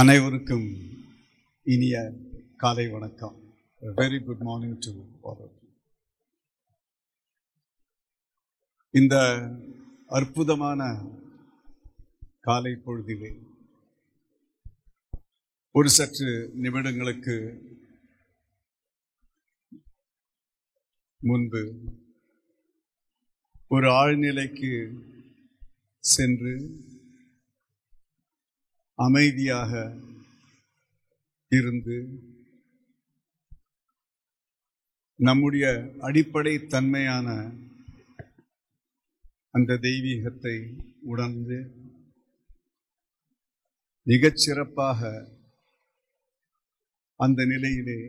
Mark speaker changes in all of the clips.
Speaker 1: அனைவருக்கும் இனிய காலை வணக்கம். Very good morning to all. இந்த அற்புதமான காலை பொழுதிலே ஒரு சற்று நிமிடங்களுக்கு முன்பு ஒரு ஆழ்நிலைக்கு சென்று அமைதியாக இருந்து நம்முடைய அடிப்படை தன்மையான அந்த தெய்வீகத்தை உணர்ந்து மிகச் சிறப்பாக அந்த நிலையிலே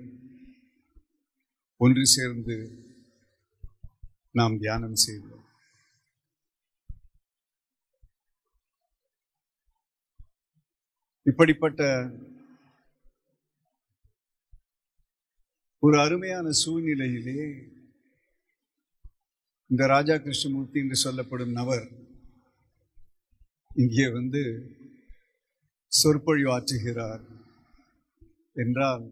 Speaker 1: ஒன்று சேர்ந்து நாம் தியானம் செய்தோம். இப்படிப்பட்ட ஒரு அருமையான சூழ்நிலையிலே இந்த ராஜா கிருஷ்ணமூர்த்தி என்று சொல்லப்படும் நபர் இங்கே வந்து சொற்பொழிவு ஆற்றுகிறார் என்றால்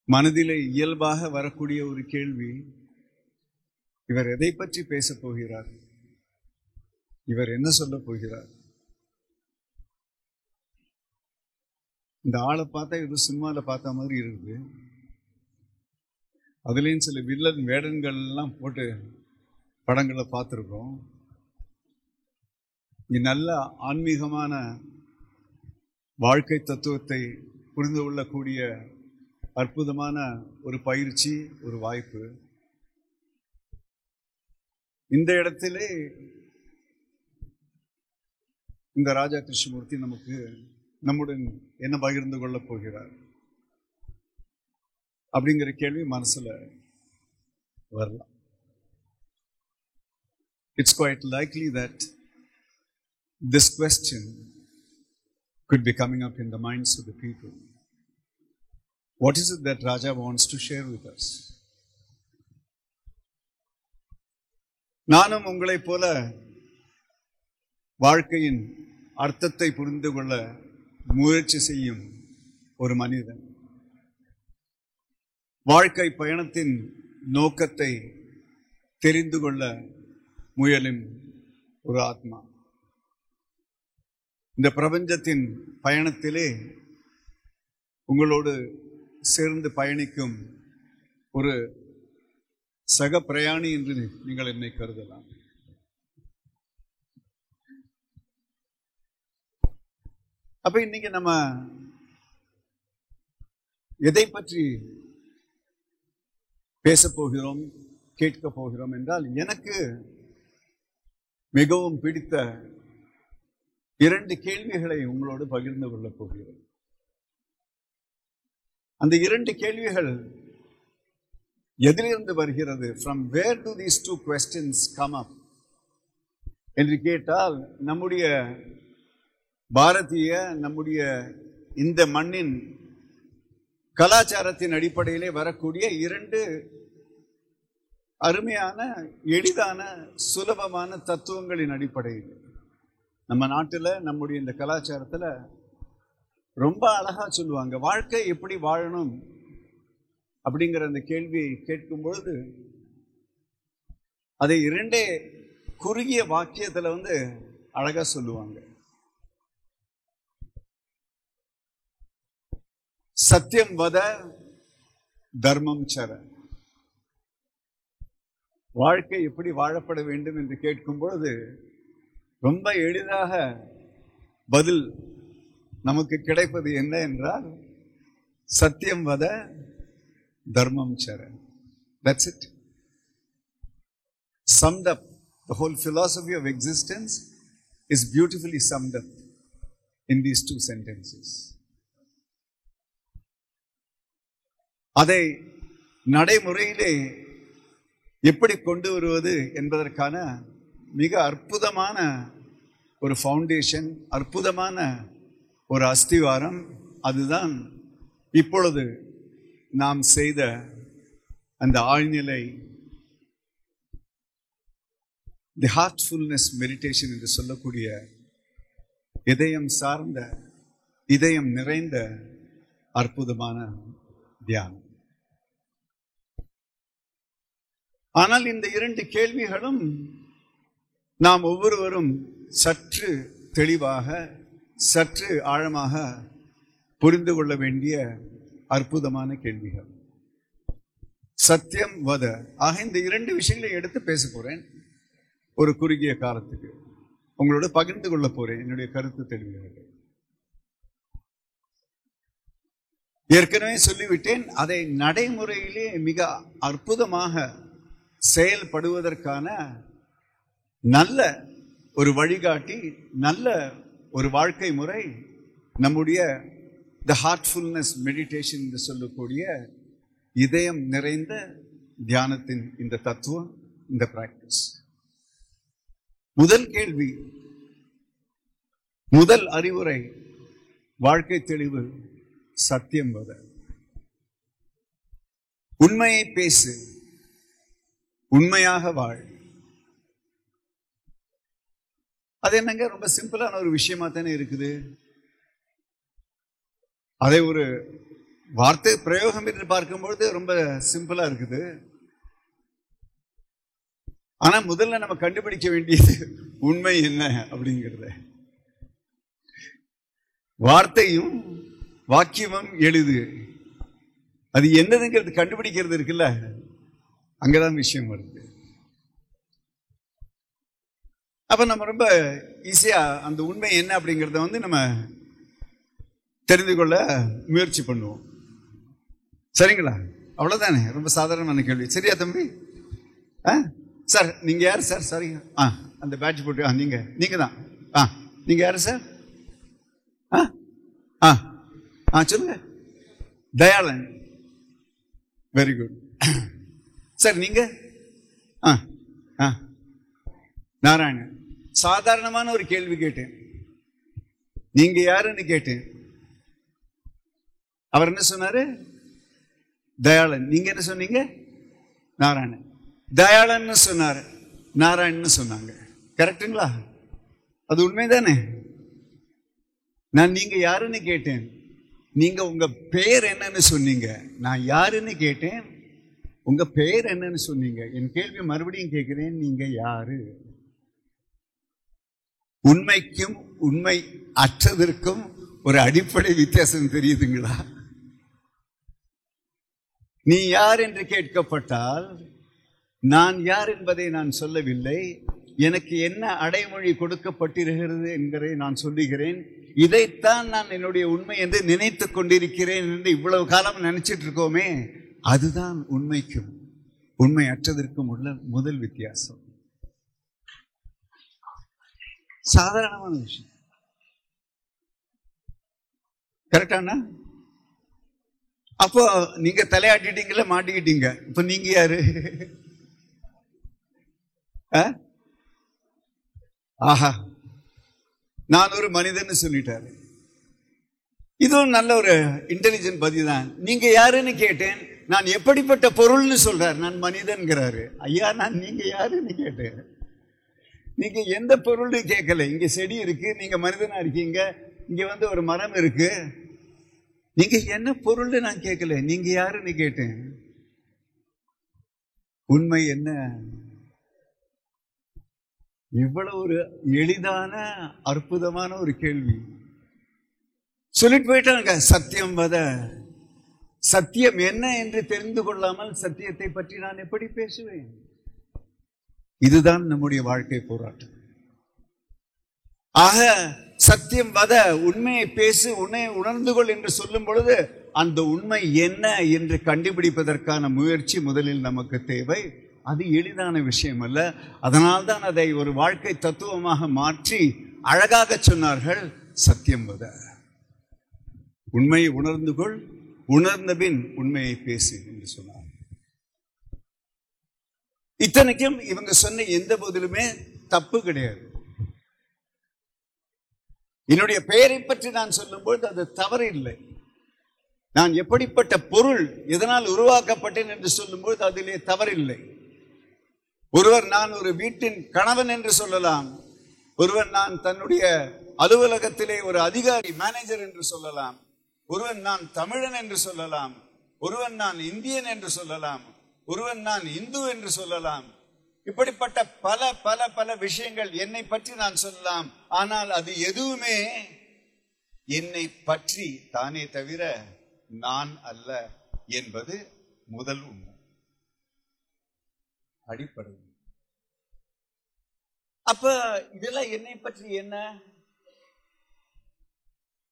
Speaker 1: மனதிலே இயல்பாக வரக்கூடிய ஒரு கேள்வி, இவர் எதை பற்றி பேசப் போகிறார்? இவர் என்ன சொல்லப் போகிறார்? இந்த ஆளை பார்த்தா இது சினிமாவில் பார்த்த மாதிரி இருக்குது. அதுலேயும் சில வில்லன் வேடன்கள் எல்லாம் போட்டு படங்களை பார்த்துருக்கோம். இங்கே நல்ல ஆன்மீகமான வாழ்க்கை தத்துவத்தை புரிந்து கொள்ளக்கூடிய அற்புதமான ஒரு பயிற்சி, ஒரு வாய்ப்பு. இந்த இடத்திலே இந்த ராஜா கிருஷ்ணமூர்த்தி நம்முடன் என்ன பகிர்ந்து கொள்ளப் போகிறார் அப்படிங்கிற கேள்வி மனசுல வரலாம். It's quite likely that this question could be coming up in the minds of the people. What is it that Raja wants to share with us? நானும் உங்களைப் போல வாழ்க்கையின் அர்த்தத்தை புரிந்து கொள்ள முயற்சி செய்யும் ஒரு மனிதன், வாழ்க்கை பயணத்தின் நோக்கத்தை தெரிந்து கொள்ள முயலும் ஒரு ஆத்மா. இந்த பிரபஞ்சத்தின் பயணத்திலே உங்களோடு சேர்ந்து பயணிக்கும் ஒரு சக பிரயாணி என்று நீங்கள் என்னை கருதலாம். அப்ப இன்னைக்கு நம்ம எதை பற்றி பேசப் போகிறோம், கேட்க போகிறோம் என்றால், எனக்கு மிகவும் பிடித்த 2 கேள்விகளை உங்களோடு பகிர்ந்து கொள்ளப் போகிறோம். அந்த 2 கேள்விகள் எதிலிருந்து வருகிறது? From where do these 2 questions come up என்று கேட்டால், நம்முடைய பாரதிய, நம்முடைய இந்த மண்ணின் கலாச்சாரத்தின் அடிப்படையிலே வரக்கூடிய 2 அருமையான, எளிதான, சுலபமான தத்துவங்களின் அடிப்படையில் நம்ம நாட்டில், நம்முடைய இந்த கலாச்சாரத்தில் ரொம்ப அழகா சொல்லுவாங்க, வாழ்க்கை எப்படி வாழணும் அப்படிங்கிற அந்த கேள்வியை கேட்கும் பொழுது அதை 2 குறுகிய வாக்கியத்தில் அழகா சொல்லுவாங்க. சத்தியம் வத, தர்மம் சர. வாழ்க்கை எப்படி வாழப்பட வேண்டும் என்று கேட்கும் பொழுது ரொம்ப எளிதாக பதில் நமக்கு கிடைப்பது என்ன என்றால், சத்தியம் வத, தர்மம் சர. That's it. Summed up. The whole philosophy of existence is beautifully summed up in these 2 sentences. அதை நடைமுறையிலே எப்படி கொண்டு வருவது என்பதற்கான மிக அற்புதமான ஒரு ஃபவுண்டேஷன், அற்புதமான ஒரு அஸ்திவாரம், அதுதான் இப்பொழுது நாம் செய்த அந்த ஆழ்நிலை, தி ஹார்ட்ஃபுல்னஸ் மெடிடேஷன் என்று சொல்லக்கூடிய இதயம் சார்ந்த இதயம் நிறைந்த அற்புதமான தியானம். ஆனால் இந்த இரண்டு கேள்விகளும் நாம் ஒவ்வொருவரும் சற்று தெளிவாக, சற்று ஆழமாக புரிந்து கொள்ள வேண்டிய அற்புதமான கேள்விகள். சத்தியம் வத ஆக இந்த இரண்டு விஷயங்களை எடுத்து பேச போறேன். ஒரு குறுகிய காலத்துக்கு உங்களோட பகிர்ந்து கொள்ள போறேன் என்னுடைய கருத்து தெளிவுகளை. ஏற்கனவே சொல்லிவிட்டேன், அதை நடைமுறையிலே மிக அற்புதமாக செயல்படுவதற்கான நல்ல ஒரு வழிகாட்டி, நல்ல ஒரு வாழ்க்கை முறை நம்முடைய த ஹார்ட்ஃபுல்னஸ் மெடிடேஷன் என்று சொல்லக்கூடிய இதயம் நிறைந்த தியானத்தின் இந்த தத்துவம், இந்த பிராக்டிஸ். முதல் கேள்வி, முதல் அறிவுரை, வாழ்க்கை தெளிவு, சத்தியம் வத. உண்மையை பேசு, உண்மையாக வாழ். அது என்னங்க, ரொம்ப சிம்பிளான ஒரு விஷயமா தானே இருக்குது. அதை ஒரு வார்த்தை பிரயோகம் என்று பார்க்கும்பொழுது ரொம்ப சிம்பிளா இருக்குது. ஆனா முதல்ல நம்ம கண்டுபிடிக்க வேண்டியது உண்மை என்ன அப்படிங்கிறத. வார்த்தையும் வாக்கியமும் எளிது, அது என்னதுங்கிறது கண்டுபிடிக்கிறது இருக்குல்ல, அங்கதான் விஷயம் வருது. அப்ப நம்ம ரொம்ப ஈஸியா அந்த உண்மை என்ன அப்படிங்கிறத நம்ம தெரிந்து கொள்ள முயற்சி பண்ணுவோம். சரிங்களா? அவ்வளவுதானே, ரொம்ப சாதாரணமான கேள்வி. சரியா தம்பி? சார் நீங்க யாரு சார்? சாரி, அந்த பேட்ச் போட்டு நீங்க தான். நீங்க யாரு சார்? சொல்லுங்க. தயாளன். Very good sir. நீங்க? நாராயணன். சாதாரணமான ஒரு கேள்வி கேட்டேன், நீங்க யாருன்னு கேட்டேன். அவர் என்ன சொன்னாரு? தயாளன். நீங்க என்ன சொன்னீங்க? நாராயணன். தயாளன் சொன்னாரு, நாராயணன் சொன்னாங்க. கரெக்டுங்களா? அது உண்மைதானே? நான் நீங்க யாருன்னு கேட்டேன், நீங்க உங்க பெயர் என்னன்னு சொன்னீங்க. நான் யாருன்னு கேட்டேன், உங்க பெயர் என்னன்னு சொன்னீங்க. என் கேள்வி மறுபடியும் கேட்கிறேன், நீங்க யாரு? உண்மைக்கும் உண்மை அற்றதற்கும் ஒரு அடிப்படை வித்தியாசம் தெரியுதுங்களா? நீ யார் என்று கேட்கப்பட்டால், நான் யார் என்பதை நான் சொல்லவில்லை, எனக்கு என்ன அடைமொழி கொடுக்கப்பட்டிருக்கிறது என்பதை நான் சொல்லுகிறேன். இதைத்தான் நான் என்னுடைய உண்மை என்று நினைத்துக் கொண்டிருக்கிறேன் என்று இவ்வளவு காலம் நினைச்சிட்டு இருக்கோமே, அதுதான் உண்மைக்கும் உண்மை அற்றதற்கும் உள்ள முதல் வித்தியாசம். சாதாரணமான விஷயம். கரெக்டானா? அப்போ நீங்க தலையாட்டிட்டீங்கல்ல, மாட்டிக்கிட்டீங்க. இப்ப நீங்க யாரு? ஆஹா, நான் ஒரு மனிதன் சொல்லிட்டாரு. இதுவும் நல்ல ஒரு இன்டெலிஜென்ட் பதில் தான். நீங்க யாருன்னு கேட்டேன், நான் எப்படிப்பட்ட பொருள்னு சொல்றாரு, நான் மனிதன்கிறாரு. ஐயா, நான் நீங்க யாருன்னு கேட்டேன், நீங்க எந்த பொருள்னு கேட்கல. இங்க செடி இருக்கு, நீங்க மனிதனா இருக்கீங்க. இங்க ஒரு மரம் இருக்கு, நீங்க என்ன பொருள்னு நான் கேட்கல, நீங்க யாருன்னு கேட்டேன். உண்மை என்ன? இவ்வளவு ஒரு எளிதான அற்புதமான ஒரு கேள்வி. சொல்லிட்டு போயிட்டாங்க, சத்தியம் வத. சத்தியம் என்ன என்று தெரிந்து கொள்ளாமல் சத்தியத்தை பற்றி நான் எப்படி பேசுவேன்? இதுதான் நம்முடைய வாழ்க்கை போராட்டம். ஆக சத்தியம் வத, உண்மையை பேசு, உன்னை உணர்ந்து கொள் என்று சொல்லும் பொழுது அந்த உண்மை என்ன என்று கண்டுபிடிப்பதற்கான முயற்சி முதலில் நமக்கு தேவை. அது எளிதான விஷயம் அல்ல. அதனால்தான் அதை ஒரு வாழ்க்கை தத்துவமாக மாற்றி அழகாக சொன்னார்கள், சத்தியம் வத. உண்மையை உணர்ந்து கொள், உணர்ந்த பின் உண்மையை பேசு என்று சொன்னார். இத்தனைக்கும் இவங்க சொன்ன எந்த போதிலுமே தப்பு கிடையாது. என்னுடைய பெயரை பற்றி நான் சொல்லும்போது அது தவறு இல்லை. நான் எப்படிப்பட்ட பொருள், எதனால் உருவாக்கப்பட்டேன் என்று சொல்லும்போது அதிலே தவறில்லை. ஒருவர் நான் ஒரு வீட்டின் கணவன் என்று சொல்லலாம், ஒருவர் நான் தன்னுடைய அலுவலகத்திலே ஒரு அதிகாரி, மேனேஜர் என்று சொல்லலாம். ஒருவன் நான் தமிழன் என்று சொல்லலாம். ஒருவன் நான் இந்தியன் என்று சொல்லலாம். ஒருவன் நான் இந்து என்று சொல்லலாம். இப்படிப்பட்ட பல பல பல விஷயங்கள் என்னை பற்றி நான் சொல்லலாம். ஆனால் அது எதுவுமே என்னை பற்றி தானே தவிர நான் அல்ல என்பது முதல் உண்மை, அடிப்படை. அப்ப இதெல்லாம் என்னை பற்றி என்ன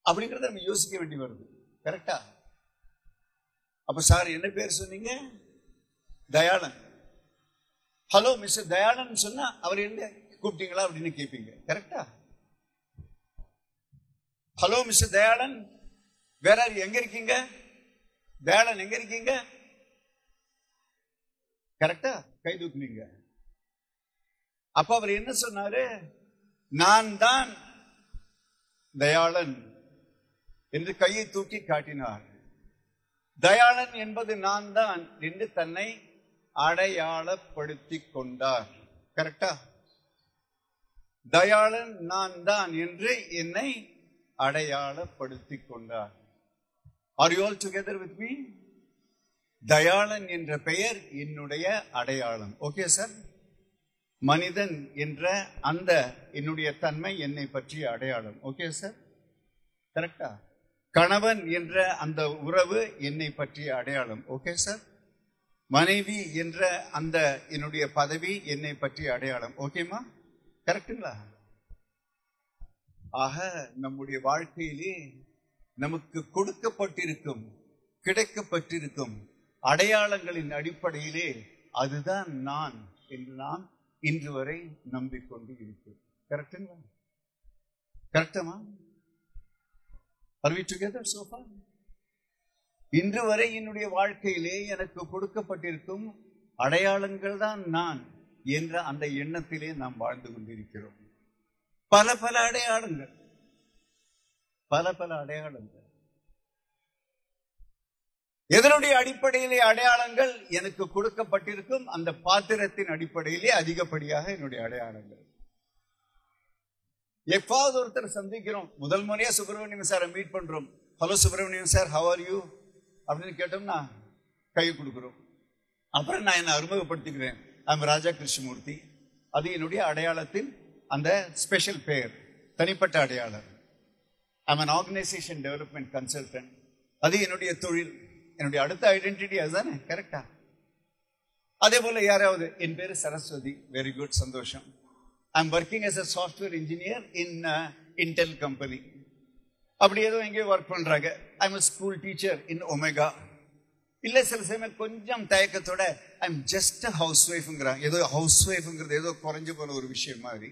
Speaker 1: அப்படிங்கறத நம்ம யோசிக்க வேண்டி வருது. கரெக்டா? அப்ப சார் என்ன பேர் சொன்னீங்க? தயாளன். ஹலோ மிஸ்டர் தயாளன் சொன்னா அவர் என்ன கூப்பிட்டீங்களா அப்படின்னு கேட்பீங்க. கரெக்டா? ஹலோ மிஸ்டர் தயாளன், வேற எங்க இருக்கீங்க? தயாளன் எங்க இருக்கீங்க? கரெக்டா? கை தூக்குனீங்க. அப்ப அவர் என்ன சொன்னாரு? நான் தான் தயாளன் என்று கையை தூக்கி காட்டினார். தயாளன் என்பது நான் தான் என்று தன்னை அடையாளப்படுத்திக் கொண்டார். கரெக்டா? தயாளன் நான் தான் என்று என்னை அடையாளப்படுத்திக் கொண்டார். Are you all together with me? Dayalan என்ற பெயர் என்னுடைய அடையாளம். Okay sir? மனிதன் என்ற அந்த என்னுடைய தன்மை என்னை பற்றிய அடையாளம். Okay sir? கரெக்டா? கணவன் என்ற அந்த உறவு என்னை பற்றிய அடையாளம். Okay sir? மனைவி என்ற அந்த என்னுடைய பதவி என்னை பற்றிய அடையாளம். ஓகேமா? கரெக்டுங்களா? ஆக நம்முடைய வாழ்க்கையிலே நமக்கு கொடுக்கப்பட்டிருக்கும், கிடைக்கப்பட்டிருக்கும் அடையாளங்களின் அடிப்படையிலே அதுதான் நான் என்று நாம் இன்று வரை நம்பிக்கொண்டு இருக்கிறோம். கரெக்டுங்களா? கரெக்டமா? Are we together so far? இன்று வரை என்னுடைய வாழ்க்கையிலே எனக்கு கொடுக்கப்பட்டிருக்கும் அடையாளங்கள் தான் நான் என்ற அந்த எண்ணத்திலே நாம் வாழ்ந்து கொண்டிருக்கிறோம். பல பல அடையாளங்கள், பல பல அடையாளங்கள். எதனுடைய அடிப்படையிலே அடையாளங்கள்? எனக்கு கொடுக்கப்பட்டிருக்கும் அந்த பாத்திரத்தின் அடிப்படையிலே அதிகப்படியாக என்னுடைய அடையாளங்கள். எப்பாவது ஒருத்தர் சந்திக்கிறோம், முதல் முறையா சுப்பிரமணியம் சாரை மீட் பண்றோம். Hello Subramaniam sir, how are you அப்படின்னு கேட்டோம்னா கை கொடுக்கிறோம். அப்புறம் நான் என்ன அறிமுகப்படுத்திக்கிறேன், ஐம் ராஜா கிருஷ்ணமூர்த்தி. அது என்னுடைய அடையாளத்தின் அந்த ஸ்பெஷல் பெயர், தனிப்பட்ட அடையாளம். I'm an organisation development consultant. அது என்னுடைய தொழில், என்னுடைய அடுத்த ஐடென்டிட்டி அதுதானே. கரெக்டா? அதே போல யாராவது என் பேரு சரஸ்வதி, வெரி குட், சந்தோஷம். I'm working as a software engineer in Intel company. அப்படி ஏதோ எங்கேயோ ஒர்க் பண்றாங்க. I'm a school teacher in Omega. இல்ல சில சமயம் கொஞ்சம் தயக்கத்தோட I'm just a housewife-ங்கறாங்க. ஏதோ housewife-ங்கிறது ஏதோ குறைஞ்சு போன ஒரு விஷயம் மாதிரி.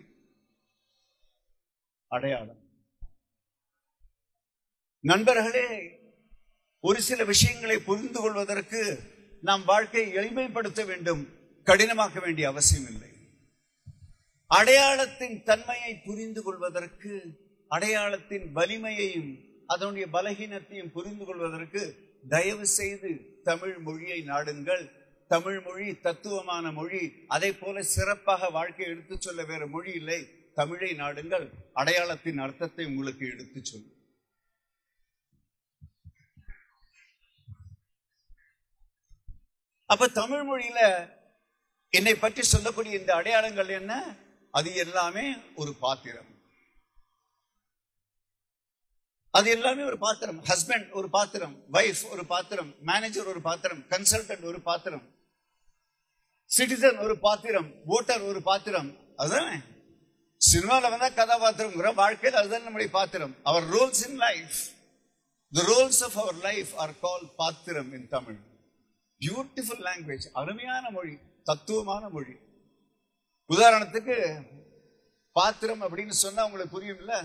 Speaker 1: அடையாளம். நண்பர்களே, ஒரு சில விஷயங்களை புரிந்து கொள்வதற்கு நாம் வாழ்க்கையை எளிமைப்படுத்த வேண்டும், கடினமாக்க வேண்டிய அவசியம் இல்லை. அடையாளத்தின் தன்மையை புரிந்து கொள்வதற்கு, அடையாளத்தின் வலிமையையும் அதனுடைய பலகீனத்தையும் புரிந்து கொள்வதற்கு தயவு செய்து தமிழ் மொழியை நாடுங்கள். தமிழ் மொழி தத்துவமான மொழி. அதை போல சிறப்பாக வாழ்க்கை எடுத்துச் சொல்ல வேற மொழி இல்லை. தமிழை நாடுங்கள். அடையாளத்தின் அர்த்தத்தை உங்களுக்கு எடுத்துச் சொல்லும். அப்ப தமிழ் மொழியில என்னை பற்றி சொல்லக்கூடிய இந்த அடையாளங்கள் என்ன? அது எல்லாமே ஒரு பாத்திரம். அது எல்லாமே ஒரு பாத்திரம். ஹஸ்பண்ட் ஒரு பாத்திரம், வைஃப் ஒரு பாத்திரம், மேனேஜர் ஒரு பாத்திரம், கன்சல்டன்ட் ஒரு பாத்திரம், சிட்டிசன் ஒரு பாத்திரம், ஓட்டர் ஒரு பாத்திரம். அதுதானே சினிமாவில் வந்தா கதாபாத்திரம், வாழ்க்கையில் அதுதான் நம்முடைய பாத்திரம். அவர் roles in life, the roles of our life are called பாத்திரம் in Tamil. Beautiful language, அருமையான மொழி, தத்துவமான மொழி. உதாரணத்துக்கு பாத்திரம் அப்படின்னு சொன்னா உங்களுக்கு புரியும் இல்ல?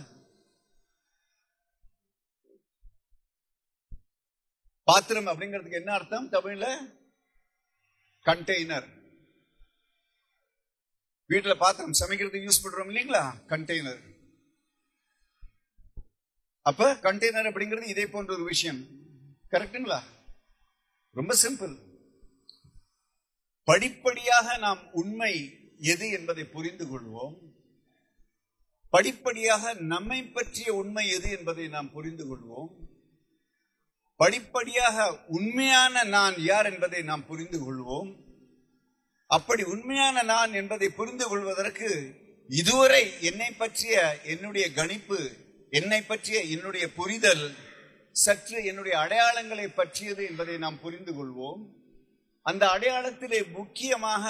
Speaker 1: பாத்திரம் அப்படிங்கிறதுக்கு என்ன அர்த்தம் தமிழ்ல? கண்டெய்னர். வீட்டுல பாத்திரம் சமைக்கிறதுக்கு யூஸ் பண்றோம் இல்லீங்களா? கண்டெய்னர். அப்ப கண்டெய்னர் அப்படிங்கிறது இதே போன்ற ஒரு விஷயம். கரெக்டுங்களா? ரொம்ப சிம்பிள். படிப்படியாக நாம் உண்மை எது என்பதை புரிந்து கொள்வோம். படிப்படியாக நம்மை பற்றிய உண்மை எது என்பதை நாம் புரிந்து கொள்வோம். படிப்படியாக உண்மையான நான் யார் என்பதை நாம் புரிந்து கொள்வோம். அப்படி உண்மையான நான் என்பதை புரிந்து கொள்வதற்கு இதுவரை என்னை பற்றிய என்னுடைய கணிப்பு, என்னை பற்றிய என்னுடைய புரிதல் சற்று என்னுடைய அடையாளங்களை பற்றியது என்பதை நாம் புரிந்து கொள்வோம். அந்த அடையாளத்திலே முக்கியமாக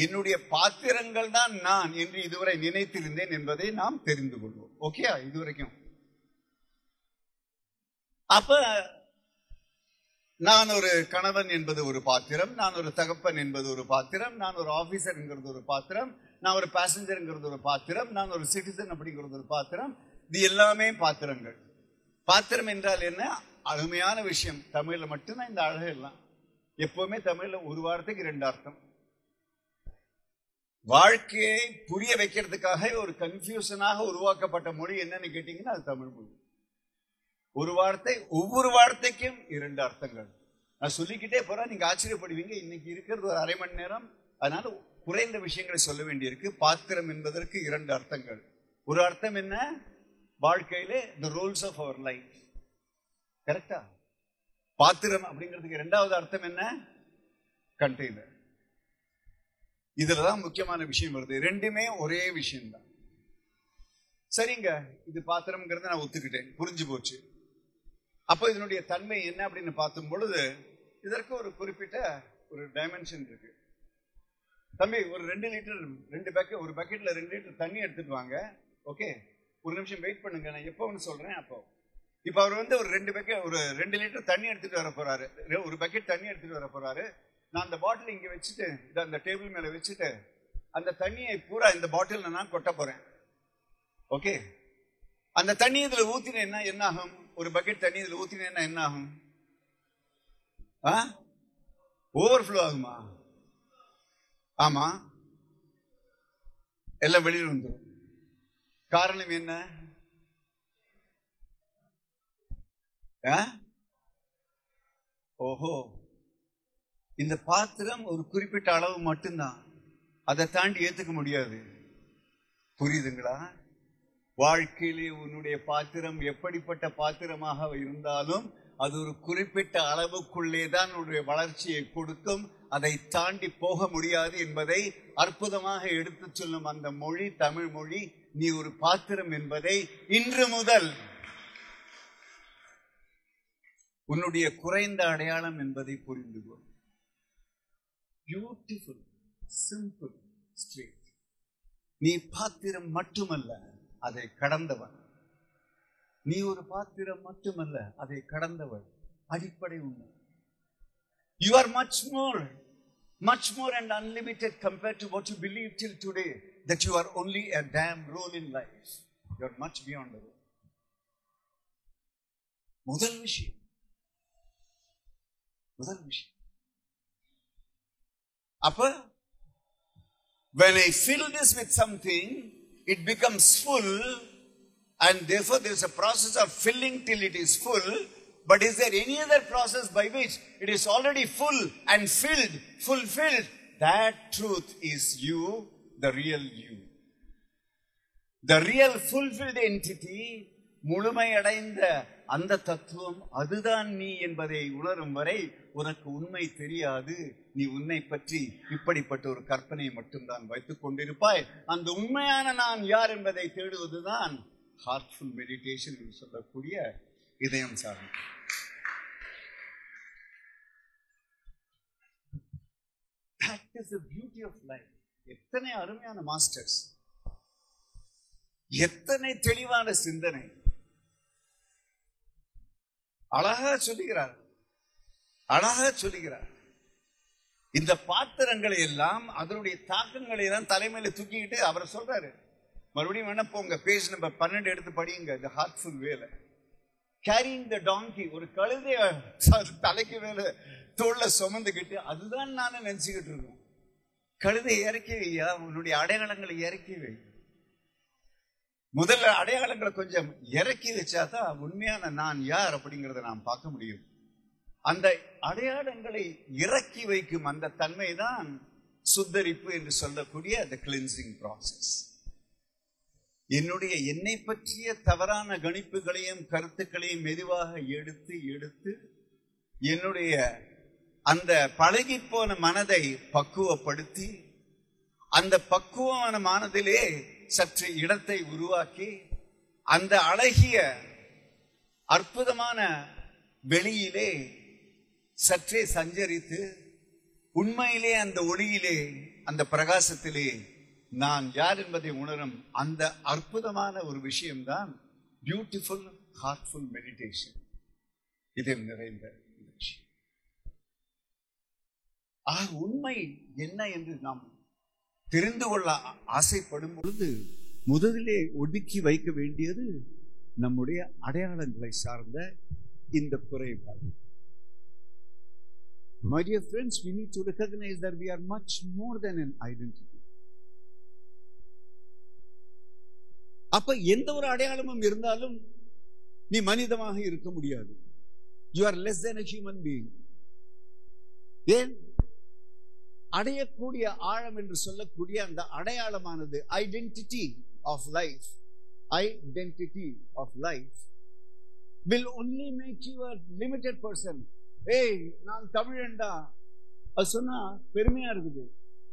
Speaker 1: என்னுடைய பாத்திரங்கள் தான் நான் என்று இதுவரை நினைத்திருந்தேன் என்பதை நாம் தெரிந்து கொள்வோம். ஓகே, இதுவரைக்கும். அப்ப நான் ஒரு கணவன் என்பது ஒரு பாத்திரம், நான் ஒரு தகப்பன் என்பது ஒரு பாத்திரம், நான் ஒரு ஆபீசர் என்கிறது ஒரு பாத்திரம், நான் ஒரு பேசஞ்சர்ங்கிறது ஒரு பாத்திரம், நான் ஒரு சிட்டிசன் அப்படிங்கிறது ஒரு பாத்திரம். இது எல்லாமே பாத்திரங்கள். பாத்திரம் என்றால் என்ன? அருமையான விஷயம். தமிழ்ல மட்டும்தான் இந்த அழகு எல்லாம். எப்பவுமே தமிழ்ல ஒரு வார்த்தைக்கு 2 அர்த்தம். வாழ்க்கையை புரிய வைக்கிறதுக்காக ஒரு கன்ஃபியூஷனாக உருவாக்கப்பட்ட மொழி என்னன்னு கேட்டீங்கன்னா அது தமிழ் மொழி. ஒரு வார்த்தை, ஒவ்வொரு வார்த்தைக்கும் 2 அர்த்தங்கள். நான் சொல்லிக்கிட்டே போறேன், நீங்க ஆச்சரியப்படுவீங்க. இன்னைக்கு இருக்கிறது ஒரு அரை மணி நேரம், அதனால குறைந்த விஷயங்களை சொல்ல வேண்டியிருக்கு. பாத்திரம் என்பதற்கு 2 அர்த்தங்கள். ஒரு அர்த்தம் என்ன? வாழ்க்கையிலே the rules of our life. கரெக்டா? பாத்திரம் அப்படிங்கிறதுக்கு 2வது அர்த்தம் என்ன? கண்டெய்னர். இதுலதான் முக்கியமான விஷயம் வருது. ரெண்டுமே ஒரே விஷயம்தான். சரிங்க, இது பாத்திரம்ங்கிறத நான் ஒத்துக்கிட்டேன், புரிஞ்சு போச்சு. அப்போ இதனுடைய தன்மை என்ன அப்படின்னு பார்க்கும் பொழுது இதற்கு ஒரு குறிப்பிட்ட ஒரு டைமென்ஷன் இருக்கு. தம்பி, ஒரு 2 லிட்டர் ஒரு பக்கெட்ல 2 லிட்டர் தண்ணி எடுத்துட்டு வாங்க. ஓகே, ஒரு நிமிஷம் வெயிட் பண்ணுங்க, நான் எப்போ ஒன்று சொல்றேன். அப்போ இப்ப அவர் ஒரு 2 லிட்டர் தண்ணி எடுத்துட்டு வர போறாரு, ஒரு பக்கெட் தண்ணி எடுத்துட்டு வர போறாரு. நான் அந்த பாட்டில் இங்க வச்சுட்டு அந்த டேபிள் மேல வச்சுட்டு அந்த தண்ணியை பூரா இந்த பாட்டில் நான் கொட்ட போறேன். ஓகே, அந்த தண்ணி இதுல ஊத்தினேன்னா என்ன ஆகும்? ஒரு பக்கெட் தண்ணி இதுல ஊத்தினேன்னா என்ன ஆகும்? ஓவர்ஃப்ளோ ஆகுமா? ஆமா, எல்லாம் வெளியில் வந்துடும். காரணம் என்ன? ஓஹோ, இந்த பாத்திரம் ஒரு குறிப்பிட்ட அளவு மட்டும்தான், அதை தாண்டி ஏத்துக்க முடியாது. புரியுதுங்களா? வாழ்க்கையிலே உன்னுடைய பாத்திரம் எப்படிப்பட்ட பாத்திரமாக இருந்தாலும் அது ஒரு குறிப்பிட்ட அளவுக்குள்ளே தான் உன்னுடைய வளர்ச்சியை கொடுக்கும். அதை தாண்டி போக முடியாது என்பதை அற்புதமாக எடுத்து சொல்லும் அந்த மொழி தமிழ் மொழி. நீ ஒரு பாத்திரம் என்பதை இன்று முதல் உன்னுடைய குறைந்த அடையாளம் என்பதை புரிந்து கொள். Beautiful, simple, straight. நீ பாத்திரம் மட்டுமல்ல, அதை கடந்தவன். நீ ஒரு பாத்திரம் மட்டுமல்ல, அதை கடந்தவன். அடிப்படை உண்மை. You are much more and unlimited compared to what you believe till today, that you are only a damn role in life. You are much beyond the role. முதல் விஷயம். அப்ப when I fill this with something, it becomes full, and therefore there is a process of filling till it is full. But is there any other process by which it is already full and fulfilled? That truth is you, the real you. The real fulfilled entity, முழுமை அடைந்த அந்த தத்துவம், அதுதான் நீ என்பதை உணரும் வரை உனக்கு உண்மை தெரியாது. நீ உன்னை பற்றி இப்படிப்பட்ட ஒரு கற்பனை மட்டும்தான் வைத்துக் கொண்டிருப்பாய். அந்த உண்மையான நான் யார் என்பதை தேடுவதுதான் ஹார்ட்ஃபுல் மெடிடேஷன் என்று சொல்லக்கூடிய இதயம் சார்ந்த. That is the beauty of life. எத்தனை அருமையான மாஸ்டர்ஸ், எத்தனை தெளிவான சிந்தனை, அழகா சொல்லுகிறார். இந்த பாத்திரங்களை எல்லாம் அதனுடைய தாக்கங்களை எல்லாம் தலைமையில தூக்கிக்கிட்டு அவர் சொல்றாரு. மறுபடியும் வேணா போங்க, பேஜ் நம்பர் 12 எடுத்து படியுங்க. The heartful வேலை. Carrying the donkey, ஒரு கழுதைய தலைக்கு மேல தோல்ல சுமந்துக்கிட்டு, அதுதான் நானும் நினைச்சுக்கிட்டு இருக்கோம். கழுதை இறக்கி வையா, உன்னுடைய அடையாளங்களை இறக்கி வை. முதல்ல அடையாளங்களை கொஞ்சம் இறக்கி வச்சாதான் உண்மையான நான் யார் அப்படிங்கறத நாம் பார்க்க முடியும். அந்த அடையாளங்களை இறக்கி வைக்கும் அந்த தன்மை தான் சுத்தரிப்பு என்று சொல்லக்கூடிய the cleansing process. என்னை பற்றிய தவறான கணிப்புகளையும் கருத்துக்களையும் மெதுவாக எடுத்து எடுத்து என்னுடைய அந்த பழகி போன மனதை பக்குவப்படுத்தி அந்த பக்குவமான மனதிலே சற்று இடத்தை உருவாக்கி அந்த அழகிய அற்புதமான வெளியிலே சற்றே சஞ்சரித்து உண்மையிலே அந்த ஒளியிலே அந்த பிரகாசத்திலே நான் யார் என்பதை உணரும் அந்த அற்புதமான ஒரு விஷயம்தான் பியூட்டிஃபுல் ஹார்ட்ஃபுல் மெடிடேஷன். இதில் நிறைந்த விஷயம். உண்மை என்ன என்று நாம் தெரிந்து கொள்ள ஆசைப்படும் பொழுது முதலிலே ஒதுக்கி வைக்க வேண்டியது நம்முடைய அடையாளங்களை சார்ந்த இந்த குறைபாடு. My dear friends, we need to recognize that we are much more than an identity. அப்ப எந்த ஒரு அடையாளமும் இருந்தாலும் நீ மனிதமாக இருக்க முடியாது. You are less than a human being. ஏன் அடையக்கூடிய ஆழம் என்று சொல்லக்கூடிய அந்த அடையாளமானது identity of life, identity of life will only make you a limited person. ஏய், நான் தமிழன்டா அது சொன்னா பெருமையா இருக்குது.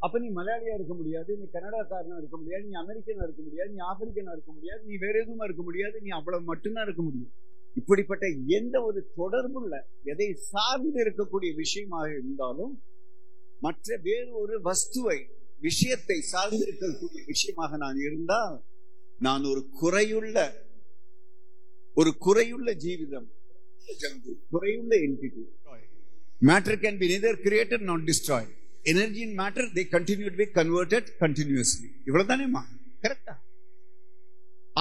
Speaker 1: அப்ப நீ மலையாளியா இருக்க முடியாது, நீ கனடாக்காரனா இருக்க முடியாது, நீ அமெரிக்கனா இருக்க முடியாது, நீ ஆப்பிரிக்கனா இருக்க முடியாது, நீ வேற எதுவுமா இருக்க முடியாது, நீ அவ்வளவு மட்டும்தான் இருக்க முடியும். இப்படிப்பட்ட எந்த ஒரு தொடர்புள்ள எதை சார்ந்து இருக்கக்கூடிய விஷயமாக இருந்தாலும் மற்ற வேறு ஒரு வஸ்துவை விஷயத்தை சார்ந்து இருக்கக்கூடிய விஷயமாக நான் இருந்தால் நான் ஒரு குறையுள்ள Jeevitham, குறையுள்ள entity. Matter can be neither created nor destroyed. Energy and matter, they continue to be converted continuously. இவ்வளவுதானேமா? கரெக்டா?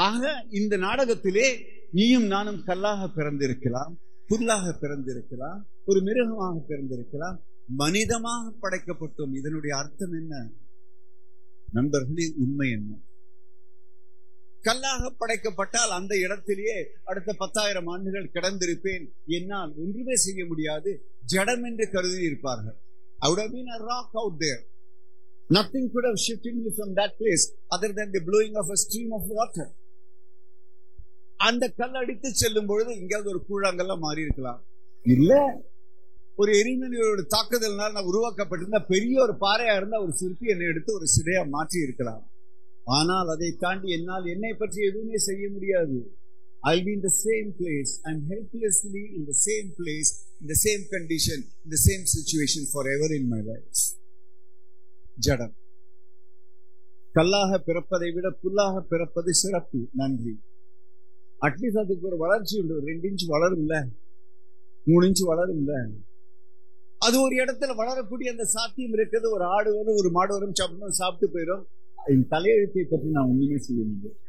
Speaker 1: ஆக இந்த நாடகத்திலே நீயும் நானும் கல்லாக பிறந்திருக்கலாம், புல்லாக பிறந்திருக்கலாம், ஒரு மிருகமாக பிறந்திருக்கலாம், மனிதமாக படைக்கப்பட்டோம். இதனுடைய அர்த்தம் என்ன நண்பர்களே? உண்மை என்ன? கல்லாக படைக்கப்பட்டால் அந்த இடத்திலேயே அடுத்த 10,000 ஆண்டுகள் கிடந்திருப்பேன், என்னால் ஒன்றுமே செய்ய முடியாது, ஜடம் என்று கருதி இருப்பார்கள். I would have been a rock out there. Nothing could have shifted me from that place other than the blowing of a stream of water. அந்த கல் அடித்து செல்லும் பொழுது இங்கேயாவது ஒரு கூழாங்கல்லாம் மாறி இருக்கலாம். இல்ல, ஒரு எரிமலையோட தாக்குதல்னால் நான் உருவாக்கப்பட்டிருந்த பெரிய ஒரு பாறையா இருந்தா ஒரு சிற்பி என்னை எடுத்து ஒரு சிலையா மாற்றி இருக்கலாம். ஆனால் அதை தாண்டி என்னால் என்னை பற்றி எதுவுமே செய்ய முடியாது. I'll be in the same place. I'm helplessly in the same place, in the same condition, in the same situation forever in my life. ஜடம். கல்லாக பிறப்பதை விட புல்லாக பிறப்பது சிறப்பு. நன்றி. அட்லீஸ்ட் அதுக்கு ஒரு வளர்ச்சி உண்டு. 2 இன்ச் வளரும்ல, 3 இன்ச் வளரும்ல. அது ஒரு இடத்துல வளரக்கூடிய அந்த சாத்தியம் இருக்கிறது. ஒரு ஆடு வரும், ஒரு மாடு வரும், சாப்பிட்டு போயிடும். என் தலையெழுத்தை பற்றி நான் ஒண்ணுமே செய்ய முடியும்.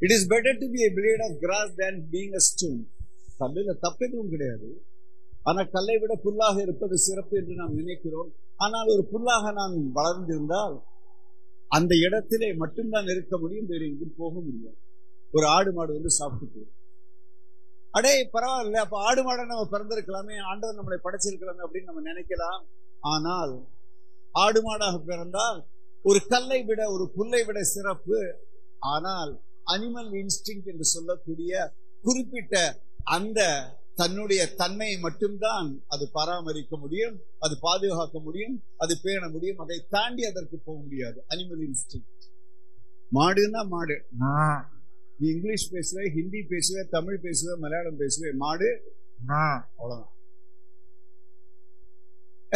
Speaker 1: It is better to be a blade of grass than being a stone. தமிழ்ல தப்பெதுவும் கிடையாது. ஆனா கல்லை விட புல்லாக இருப்பது சிறப்பு என்று நாம் நினைக்கிறோம். ஆனால் ஒரு புல்லாக நான் வளர்ந்திருந்தால் அந்த இடத்திலே மட்டும்தான் இருக்க முடியும், வேறு எங்கும் போக முடியாது. ஒரு ஆடு மாடு வந்து சாப்பிட்டு போகும். அடே பரவாயில்ல, அப்ப ஆடு மாடை நம்ம பிறந்திருக்கலாமே, ஆண்டவர் நம்மளை படைச்சிருக்கலாமே அப்படின்னு நம்ம நினைக்கலாம். ஆனால் ஆடு மாடாக பிறந்தால் ஒரு கல்லை விட ஒரு புல்லை விட சிறப்பு. ஆனால் அனிமல் இன்ஸ்டிங்க்ட் என்று சொல்லக்கூடிய குறிப்பிட்ட அந்த தன்னுடைய தன்மையை மட்டும்தான் அது பராமரிக்க முடியும், அது பாதுகாக்க முடியும், அது பேண முடியும். அதை தாண்டி அதற்கு போக முடியாது. Animal instinct. மாடுன்னா மாடு. நீ இங்கிலீஷ் பேசுவே, ஹிந்தி பேசுவே, தமிழ் பேசுவே, மலையாளம் பேசுவே, மாடு அவ்வளவுதான்.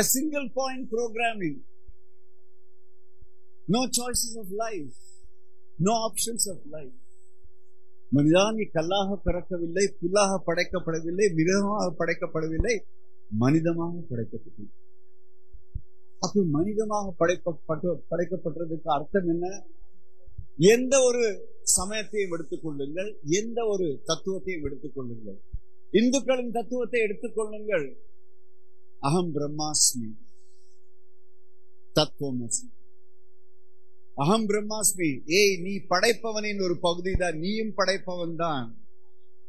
Speaker 1: A single point programming. No choices of life. No options of life. மனிதா, நீ கல்லாக பிறக்கவில்லை, புல்லாக படைக்கப்படவில்லை, மிருகமாக படைக்கப்படவில்லை, மனிதமாக படைக்கப்பட்டது. அப்ப மனிதமாக படைக்கப்பட்டதுக்கு அர்த்தம் என்ன? எந்த ஒரு சமயத்தையும் எடுத்துக் கொள்ளுங்கள், எந்த ஒரு தத்துவத்தையும் எடுத்துக் கொள்ளுங்கள். இந்துக்களின் தத்துவத்தை எடுத்துக் கொள்ளுங்கள். அகம் பிரம்மாஸ்மி, தத்துவமஸ்மி. அகம் பிரம்மாஸ்மி. ஏய், நீ படைப்பவனின் ஒரு பகுதி தான், நீயும் படைப்பவன் தான்.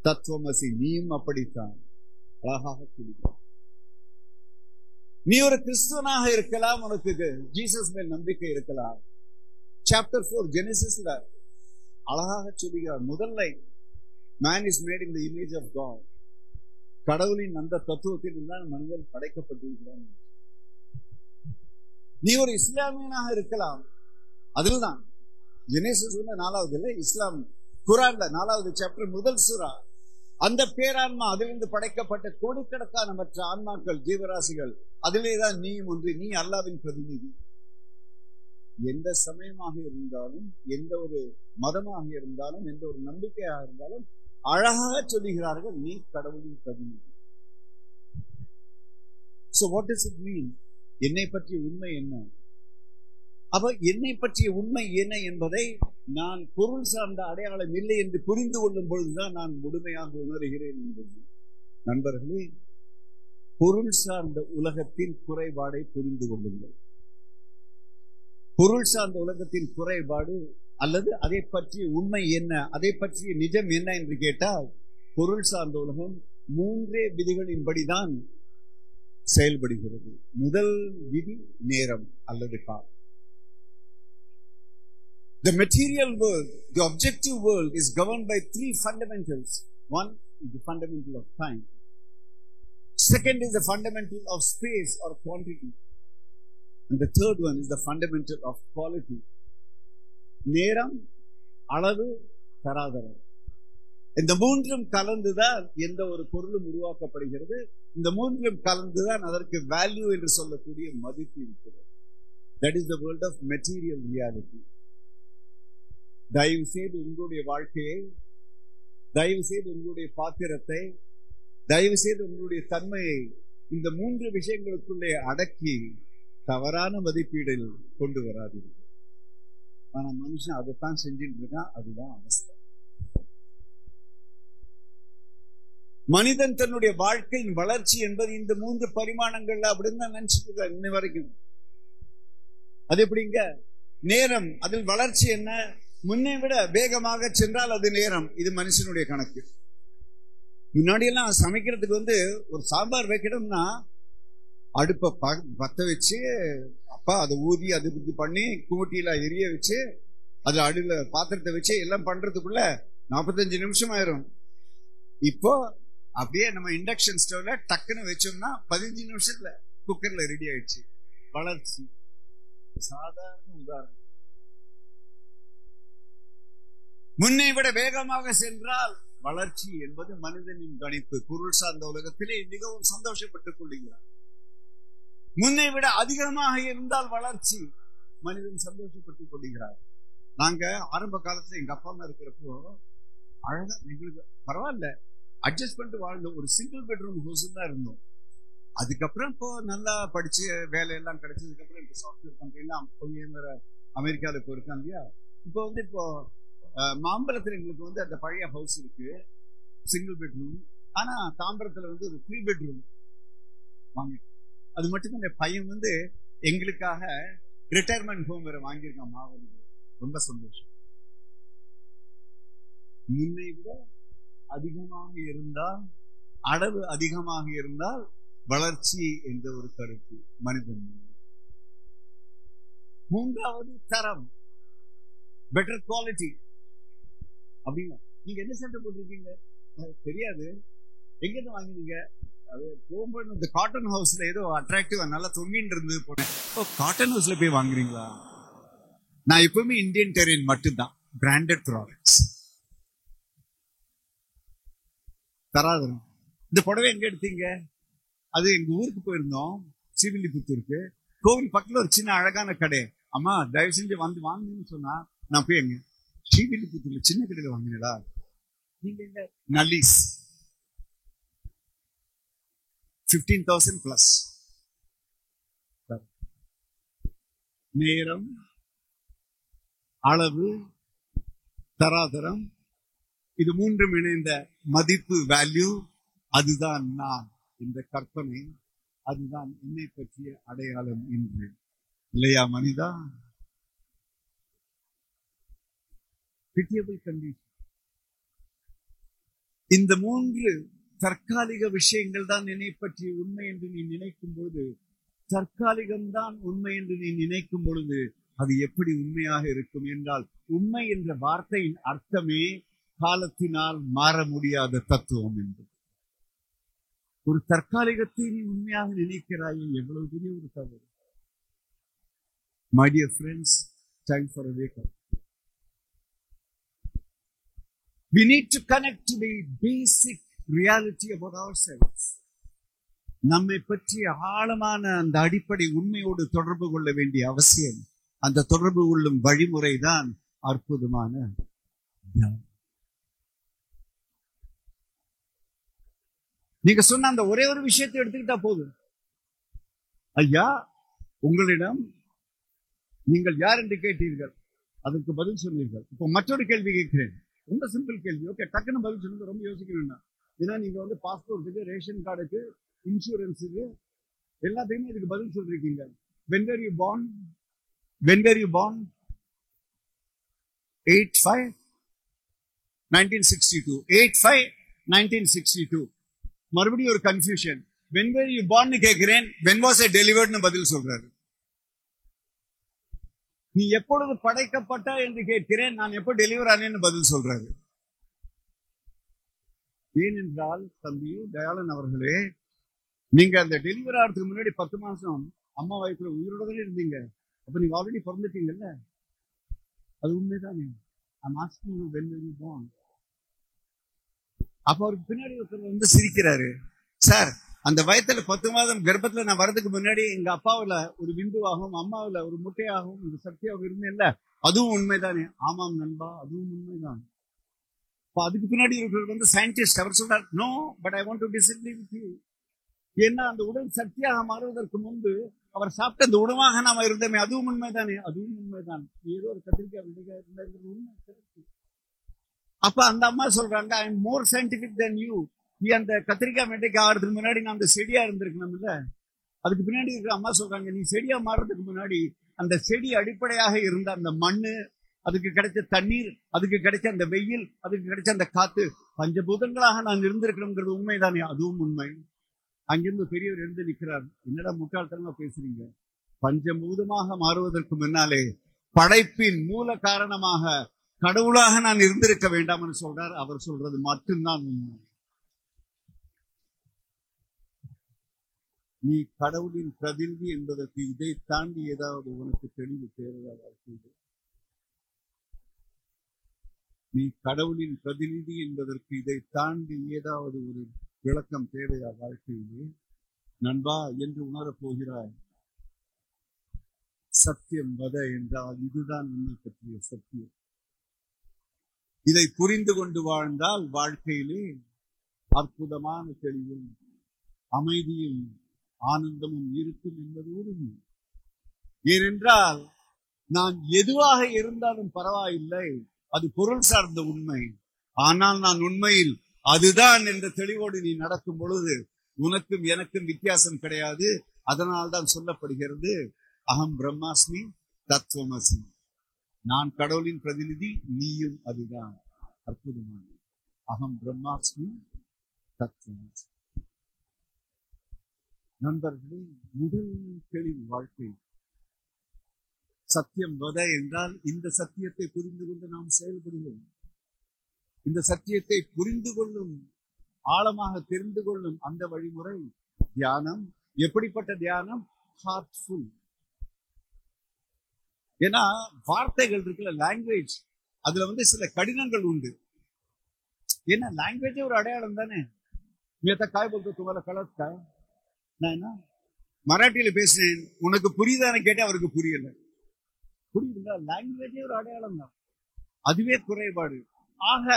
Speaker 1: தத்துவமசி, நீயும் அப்படித்தான். அழகாக சொல்லுங்க. நீ ஒரு கிறிஸ்துவனாக இருக்கலாம், உனக்கு ஜீசஸ் மேல் நம்பிக்கை இருக்கலாம். சாப்டர் 4 ஜெனிசிஸ்ல அழகாக சொல்லுகிறார். முதல்ல man is made in the image of God. கடவுளின் அந்த தத்துவத்தில் இருந்தால் மனிதன் படைக்கப்பட்டிருக்கிறான். நீ ஒரு இஸ்லாமியனாக இருக்கலாம், அதில்தான் ஜெனீசிஸ் 4வது இல்லை, இஸ்லாம் குர்ஆன்ல 4வது சாப்டர் முதல் சூரா. அந்த பேரான்மா, அதிலிருந்து படைக்கப்பட்ட கோடிக்கணக்கான மற்ற ஆன்மாக்கள், ஜீவராசிகள், அதிலேதான் நீயும் ஒன்று. நீ அல்லாஹ்வின் பிரதிநிதி. எந்த சமயமாக இருந்தாலும், எந்த ஒரு மதமாக இருந்தாலும், எந்த ஒரு நம்பிக்கையாக இருந்தாலும் அழகாக சொல்லுகிறார்கள், நீ கடவுளின் பிரதிநிதி. So what does it mean? என்னை பற்றிய உண்மை என்ன? அப்ப என்னை பற்றிய உண்மை என்ன என்பதை நான் பொருள் சார்ந்த அடையாளம் இல்லை என்று புரிந்து கொள்ளும் பொழுதுதான் நான் முழுமையாக உணர்கிறேன் என்பது. நண்பர்களே, பொருள் சார்ந்த உலகத்தின் குறைபாடை புரிந்து கொள்ளுங்கள். பொருள் சார்ந்த உலகத்தின் குறைபாடு அல்லது அதை பற்றிய உண்மை என்ன, அதை பற்றிய நிஜம் என்ன என்று கேட்டால், பொருள் சார்ந்த உலகம் 3 விதிகளின்படிதான் செயல்படுகிறது. முதல் விதி நேரம் அல்லது காலம். The material world, the objective world is governed by 3 fundamentals. One is the fundamental of time. Second is the fundamental of space or quantity. And the third one is the fundamental of quality. நேரம், அளவு, தராதரம். இந்த மூன்றும் கலந்துதான் எந்த ஒரு பொருளும் உருவாக்கப்படுகிறது. இந்த மூன்றும் கலந்துதான் அதற்கு வேல்யூ என்று சொல்லக்கூடிய மதிப்பு இருக்கிறது. That is the world of material reality. தயவு செய்து உங்களுடைய வாழ்க்கையை, தயவு செய்து உங்களுடைய பாத்திரத்தை, தயவு செய்து உங்களுடைய தன்மையை இந்த 3 விஷயங்களுக்குள்ளே அடக்கி தவறான மதிப்பீடில் கொண்டு வராதீர்கள். ஆனா மனுஷன் அதைத்தான் செஞ்சுட்டு இருக்கான். அதுதான் அவஸ்தை. மனிதன் தன்னுடைய வாழ்க்கையின் வளர்ச்சி என்பது இந்த 3 பரிமாணங்கள்ல அப்படின்னு தான் நினைச்சிட்டு இருக்கான் இன்ன வரைக்கும். அது எப்படிங்க? நேரம், அதில் வளர்ச்சி என்ன? முன்னை விட வேகமாக சென்றால் அது நேரம். இது மனுஷனுடைய கணக்கு. முன்னாடி எல்லாம் சமைக்கிறதுக்கு ஒரு சாம்பார் வைக்கணும்னா அடுப்பை பத்த வச்சு, அப்பா அதை ஊதி அது இது பண்ணி கூட்டியில எரிய வச்சு, அது அடுல பாத்திரத்தை வச்சு எல்லாம் பண்றதுக்குள்ள 45 நிமிஷம் ஆயிரும். இப்போ அப்படியே நம்ம இண்டக்ஷன் ஸ்டவ்ல டக்குன்னு வச்சோம்னா 15 நிமிஷத்துல குக்கர்ல ரெடி ஆயிடுச்சு. வளர்ச்சி சாதாரண உதாரணம். முன்னை விட வேகமாக சென்றால் வளர்ச்சி என்பது மனிதனின் கணிப்பு. பொருள் சார்ந்த உலகத்திலே மிகவும் சந்தோஷப்பட்டுக் கொள்கிறார். முன்னை விட அதிகமாக இருந்தால் வளர்ச்சி, மனிதன் சந்தோஷப்பட்டுக் கொள்கிறார். நாங்க ஆரம்ப காலத்துல எங்க அப்பா அம்மா இருக்கிறப்போ அழகா, எங்களுக்கு பரவாயில்ல அட்ஜஸ்ட் பண்ணிட்டு வாழ்ந்தோம். ஒரு சிங்கிள் பெட்ரூம் ஹவுஸ் தான் இருந்தோம். அதுக்கப்புறம் இப்போ நல்லா படிச்சு வேலையெல்லாம் கிடைச்சதுக்கு அப்புறம் இப்போ சாஃப்ட்வேர் கம்பெனிலாம் அமெரிக்காவில் இப்போ இருக்காங்க இல்லையா. இப்போ இப்போ மாம்பழத்துல எங்களுக்கு அந்த பழைய ஹவுஸ் இருக்கு, சிங்கிள் பெட்ரூம். ஆனா தாம்பரத்துல ஒரு 3 பெட்ரூம் வாங்கிட்டு, அது மட்டும் என் பையன் எங்களுக்காக ரிட்டையர்மெண்ட் ஹோம் வேற வாங்கியிருக்கான் மாவன். ரொம்ப சந்தோஷம். முன்னை விட அதிகமாக இருந்தால், அளவு அதிகமாக இருந்தால் வளர்ச்சி என்ற ஒரு கருத்து மனிதன். மூன்றாவது தரம், பெட்டர் குவாலிட்டி. அப்படின்னா நீங்க என்ன சண்டை போட்டிருக்கீங்க தெரியாது, எங்க இருந்து வாங்கினீங்க? அது போகும்போது இந்த காட்டன் ஹவுஸ்ல ஏதோ அட்ராக்டிவா நல்லா தொங்கிட்டு இருந்தது போனேன். காட்டன் ஹவுஸ்ல போய் வாங்குறீங்களா? நான் எப்பவுமே இந்தியன் டெரியன் மட்டும்தான், பிராண்டட் ப்ராடக்ட்ஸ். தராதரம். இந்த புடவை எங்க எடுத்தீங்க? அது எங்க ஊருக்கு போயிருந்தோம், ஸ்ரீவில்லிபுத்தூருக்கு. கோவில் பக்கத்துல ஒரு சின்ன அழகான கடை. அம்மா தயவு செஞ்சு வாங்கன்னு சொன்னா, நான் போய் எங்க ஸ்ரீவில்லிபுத்தூர்ல சின்ன கடையில வாங்கினடா. நீங்க எங்க? நல்லீஸ் 15,000 பிளஸ். நேரம், அளவு, தராதரம், இது மூன்றும் இணைந்த மதிப்பு, வேல்யூ. அதுதான் நான், இந்த கற்பனை, அதுதான் என்னை பற்றிய அடையாளம் என்று. இல்லையா மனிதா? Pitiable condition. இந்த 3 தற்காலிக விஷயங்கள் தான் என்னை பற்றிய உண்மை என்று நீ நினைக்கும் பொழுது, தற்காலிகம்தான் உண்மை என்று நீ நினைக்கும் பொழுது, அது எப்படி உண்மையாக இருக்கும் என்றால், உண்மை என்ற வார்த்தையின் அர்த்தமே காலத்தினால் மாற முடியாத தத்துவம் என்று. ஒரு தற்காலிகத்தை நீ உண்மையாக நினைக்கிறாயே, எவ்வளவு பெரிய ஒரு தவறு. My dear friends, time for a wake up. We need to connect to the basic reality about ourselves. நம்மை பற்றி ஆழமான அந்த அடிப்படை உண்மையோடு தொடர்பு கொள்ள வேண்டிய அவசியம். அந்த தொடர்பு கொள்ளும் வழிமுறை தான் அற்புதமான தியானம். நீங்க சொன்ன அந்த ஒரே ஒரு விஷயத்தை எடுத்துக்கிட்டா போதும். ஐயா, உங்களிடம் நீங்கள் யார் என்று கேட்டீர்கள், அதற்கு பதில் சொன்னீர்கள். இப்போ மற்றொரு கேள்வி கேட்கிறேன், ரொம்ப சிம்பிள் கேள்வி. ஓகே, டக்குன்னு பதில் சொல்லுங்க, ரொம்ப யோசிக்க வேண்டாம். ஏன்னா நீங்க பாஸ்போர்ட்டுக்கு, ரேஷன் கார்டுக்கு, இன்சூரன்ஸுக்கு, எல்லாத்தையுமே இதுக்கு பதில் சொல்லிருக்கீங்க. When were you born? When were you born? 8/5/1962. 8/5/1962. மறுபடியும் ஒரு confusion. When were you born கேட்கிறேன், when was I delivered பதில் சொல்றாரு. நீ எப்பொழுது படைக்கப்பட்ட என்று கேட்கிறேன், நான் எப்போ டெலிவர் ஆனேன்னு பதில் சொல்றாரு. ஏனென்றால் தம்பி தயாளன் அவர்களே, நீங்க அந்த டெலிவரி ஆகிறதுக்கு முன்னாடி 10 மாசம் அம்மா வயிற்றுல உயிரோட இருந்தீங்க. அப்ப நீங்க ஆல்ரெடி பிறந்துட்டீங்கல்ல, அது உண்மைதானே. I'm asking you, when were you born? அப்ப அவருக்கு பின்னாடி ஒருத்தர் சிரிக்கிறாரு. சார், அந்த வயத்துல 10 மாதம் கர்ப்பத்துல நான் வரதுக்கு முன்னாடி எங்க அப்பாவுல ஒரு விந்துவாகவும் அம்மாவுல ஒரு முட்டையாகவும் இந்த சக்தியாகவும் இருந்தேன்ல, அதுவும் உண்மைதானே. ஆமாம் நண்பா, அதுவும் உண்மைதான். அதுக்கு பின்னாடி இருக்கிறவர் சயின்டிஸ்ட். அவர் சொல்றார், no, but I want to disagree with you. ஏன்னா அந்த உடல் சக்தியாக மாறுவதற்கு முன்பு அவர் சாப்பிட்ட அந்த உணவாக நாம இருந்தோமே, அதுவும் உண்மைதானே. அதுவும் உண்மைதான். ஏதோ ஒரு கத்திரிக்காய் உண்மை. அப்ப அந்த அம்மா சொல்றாங்க, I am more scientific then you. நீ அந்த கத்திரிக்காய் வெண்டைக்காய் ஆகிறதுக்கு முன்னாடி நான் அந்த செடியா இருந்திருக்கணும் இல்ல. அதுக்கு பின்னாடி இருக்கிற அம்மா சொல்றாங்க, நீ செடியா மாறுறதுக்கு முன்னாடி அந்த செடி அடிப்படையாக இருந்த அந்த மண்ணு, அதுக்கு கிடைச்ச தண்ணீர், அதுக்கு கிடைச்ச அந்த வெயில், அதுக்கு கிடைச்ச அந்த காத்து, பஞ்சபூதங்களாக நான் இருந்திருக்கணுங்கிறது உண்மைதானே. அதுவும் உண்மை. அங்கிருந்து பெரியவர் எழுந்து நிற்கிறார். என்னடா முட்டாள்தனமா பேசுறீங்க? பஞ்சபூதமாக மாறுவதற்கு முன்னாலே படைப்பின் மூல காரணமாக கடவுளாக நான் இருந்திருக்க வேண்டாம்னு சொல்றார். அவர் சொல்றது மட்டும்தான் உண்மை. நீ கடவுளின் பிரதிநிதி என்பதற்கு இதை தாண்டி ஏதாவது உனக்கு தெளிவு தேவையா வாழ்க்கையில்? நீ கடவுளின் பிரதிநிதி என்பதற்கு இதை தாண்டி ஏதாவது ஒரு விளக்கம் தேவையா வாழ்க்கையிலே? நண்பா, என்று உணரப் போகிறாய். சத்தியம் வத என்றால் இதுதான் உன்னை பற்றிய சத்தியம். இதை புரிந்து கொண்டு வாழ்ந்தால் வாழ்க்கையிலே அற்புதமான தெளிவும் அமைதியும் ஆனந்தமும் இருக்கும் என்பது உறுதி. ஏனென்றால் நான் எதுவாக இருந்தாலும் பரவாயில்லை, அது பொருள் சார்ந்த உண்மை. ஆனால் நான் உண்மையில் அதுதான் என்ற தெளிவோடு நீ நடக்கும் பொழுது உனக்கும் எனக்கும் வித்தியாசம் கிடையாது. அதனால்தான் சொல்லப்படுகிறது, அகம் பிரம்மாஸ்மி தத்துவமஸ்மி. நான் கடவுளின் பிரதிநிதி, நீயும் அதுதான். அற்புதமான அகம் பிரம்மாஸ்மி தத்துவமஸ்மி. நண்பர்களே, முதல் தெளிவு வாழ்க்கை. சத்தியம் வத என்றால் இந்த சத்தியத்தை புரிந்து கொண்டு நாம் செயல்படுவோம். இந்த சத்தியத்தை புரிந்து கொள்ளும், ஆழமாக தெரிந்து கொள்ளும் அந்த வழிமுறை தியானம். எப்படிப்பட்ட தியானம்? ஹார்ட்ஃபுல். ஏன்னா வார்த்தைகள் இருக்குல்ல, லாங்குவேஜ், அதுல சில கடினங்கள் உண்டு. ஏன்னா லாங்குவேஜே ஒரு அடையாளம் தானே. காய் போட்டு துவர கலர்க்கா, நான் என்ன மராட்டியில பேசினேன், உனக்கு புரியுதான்னு கேட்டேன், அவருக்கு புரியல. புரியுதுங்களா? லாங்குவேஜே ஒரு அடையாளம் தான், அதுவே குறைபாடு. ஆக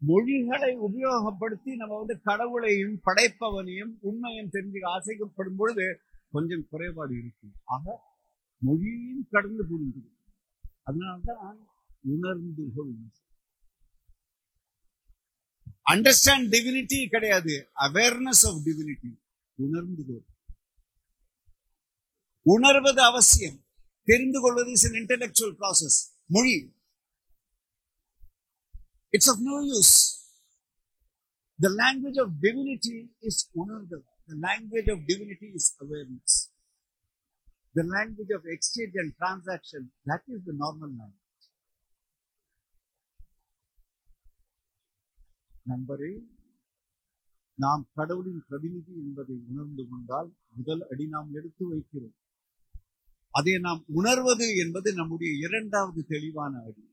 Speaker 1: மொழிகளை உபயோகப்படுத்தி நம்ம கடவுளையும் படைப்பவனையும் உண்மையும் தெரிஞ்சுக்க ஆசைப்படும் பொழுது கொஞ்சம் குறைபாடு இருக்கும். ஆக மொழியும் கடந்து புரிந்து, அதனால்தான் உணர்ந்து கொள். அண்டர்ஸ்டாண்ட் டிவினிட்டி கிடையாது, அவேர்னஸ் ஆஃப் டிவினிட்டி. உணர்ந்து கொள். உணர்வது அவசியம், தெரிந்து கொள்வது இஸ் an intellectual process. மொழி, it's of no use. The language of divinity is unargal. The language of divinity is awareness. The language of exchange and transaction, that is the normal language. நண்பரே, நாம் கடவுளின் பிரதிநிதி என்பதை உணர்ந்து கொண்டால் முதல் அடி நாம் எடுத்து வைக்கிறோம். அதை நாம் உணர்வது என்பது நம்முடைய இரண்டாவது தெளிவான அடி.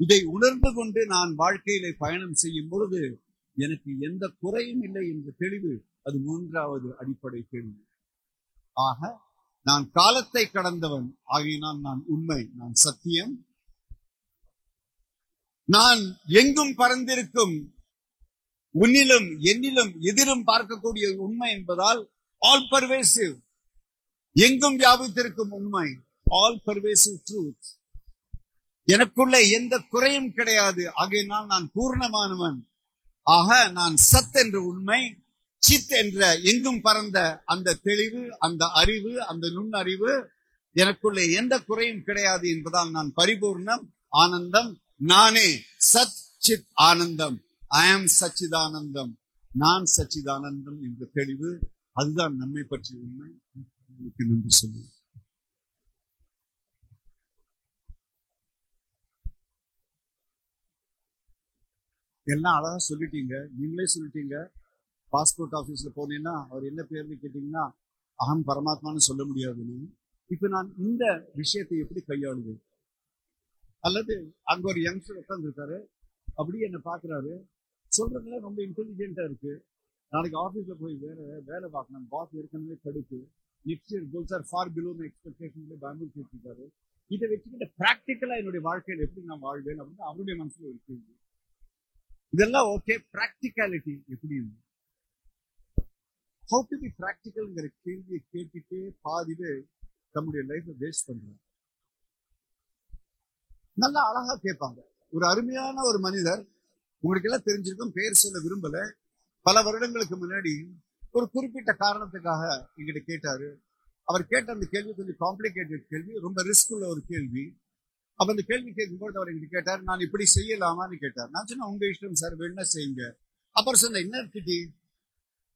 Speaker 1: இதை உணர்ந்து கொண்டு நான் வாழ்க்கையில பயணம் செய்யும் பொழுது எனக்கு எந்த குறையும் இல்லை என்ற தெளிவு, அது மூன்றாவது அடிப்படை தெளிவு. ஆக நான் காலத்தை கடந்தவன் ஆகையினால் நான் உண்மை, நான் சத்தியம், நான் எங்கும் பறந்திருக்கும் உன்னிலும் என்னிலும் எதிரும் பார்க்கக்கூடிய உண்மை என்பதால் ஆல் பர்வேசிவ், எங்கும் வியாபித்திருக்கும் உண்மை, ஆல் பர்வேசிவ் ட்ரூத். எனக்குள்ள எந்த குறையும் கிடையாது, ஆகையினால் நான் பூர்ணமானவன். ஆக நான் சத் என்ற உண்மை, சித் என்ற எங்கும் பறந்த அந்த தெளிவு, அந்த அறிவு, அந்த நுண்ணறிவு, எனக்குள்ள எந்த குறையும் கிடையாது என்பதால் நான் பரிபூர்ணம், ஆனந்தம், நானே சத் சித் ஆனந்தம். I am சச்சிதானந்தம், நான் சச்சிதானந்தம் என்ற தெளிவு, அதுதான் நம்மை பற்றிய உண்மை. நன்றி சொல்லு. எல்லாம் அழகா சொல்லிட்டீங்க, நீங்களே சொல்லிட்டீங்க. பாஸ்போர்ட் ஆபீஸ்ல போனீங்கன்னா அவர் என்ன பேர்னு கேட்டீங்கன்னா அகம் பரமாத்மான்னு சொல்ல முடியாதுன்னு. இப்ப நான் இந்த விஷயத்தை எப்படி கையாளுவேன்? அல்லது அங்க ஒரு யங்ஸ்டர் உட்கார்ந்துருக்காரு, அப்படியே என்ன பாக்குறாரு, சொல்றதுல ரொம்ப இன்டெலிஜென்டா இருக்கு. நாளைக்கு ஆபீஸ்ல போய் வேலை பார்க்கணும், பாஸ் ஏற்கனவே கடுப்பு, next year goals are far below my எக்ஸ்பெக்டேஷன்ல பெங்களூர் கேட்டிருக்காரு. இதை வச்சுக்கிட்டு பிராக்டிக்கலா என்னுடைய வாழ்க்கையில எப்படி நான் வாழ்வேன் அப்படின்னு அவருடைய மனசுல ஒரு கேள்வி. இதெல்லாம் ஓகே, பிராக்டிகாலிட்டி எப்படி? ஹவு டு பி பிராக்டிகல்ங்கிற கேள்வியை கேட்டுட்டே பாதிவே நம்முடைய லைஃப்ல வேஸ்ட் பண்றாங்க. நல்லா அழகா கேட்பாங்க. ஒரு அருமையான ஒரு மனிதர், உங்களுக்கு எல்லாம் தெரிஞ்சிருக்கும், பேர் சொல்ல விரும்பல, பல வருடங்களுக்கு முன்னாடி ஒரு குறிப்பிட்ட காரணத்துக்காக எங்கிட்ட கேட்டாரு. அவர் கேட்ட அந்த கேள்வி கொஞ்சம் காம்ப்ளிகேட்டட் கேள்வி, ரொம்ப ரிஸ்க் உள்ள ஒரு கேள்வி. அப்ப அந்த கேள்வி கேட்கும்போது அவர் எங்கிட்ட கேட்டார், நான் இப்படி செய்யலாமான்னு கேட்டார். நான் சொன்னேன், உங்க இஷ்டம் சார், வேணா செய்யுங்க. அப்புறம் சொன்ன, என்ன கிட்டி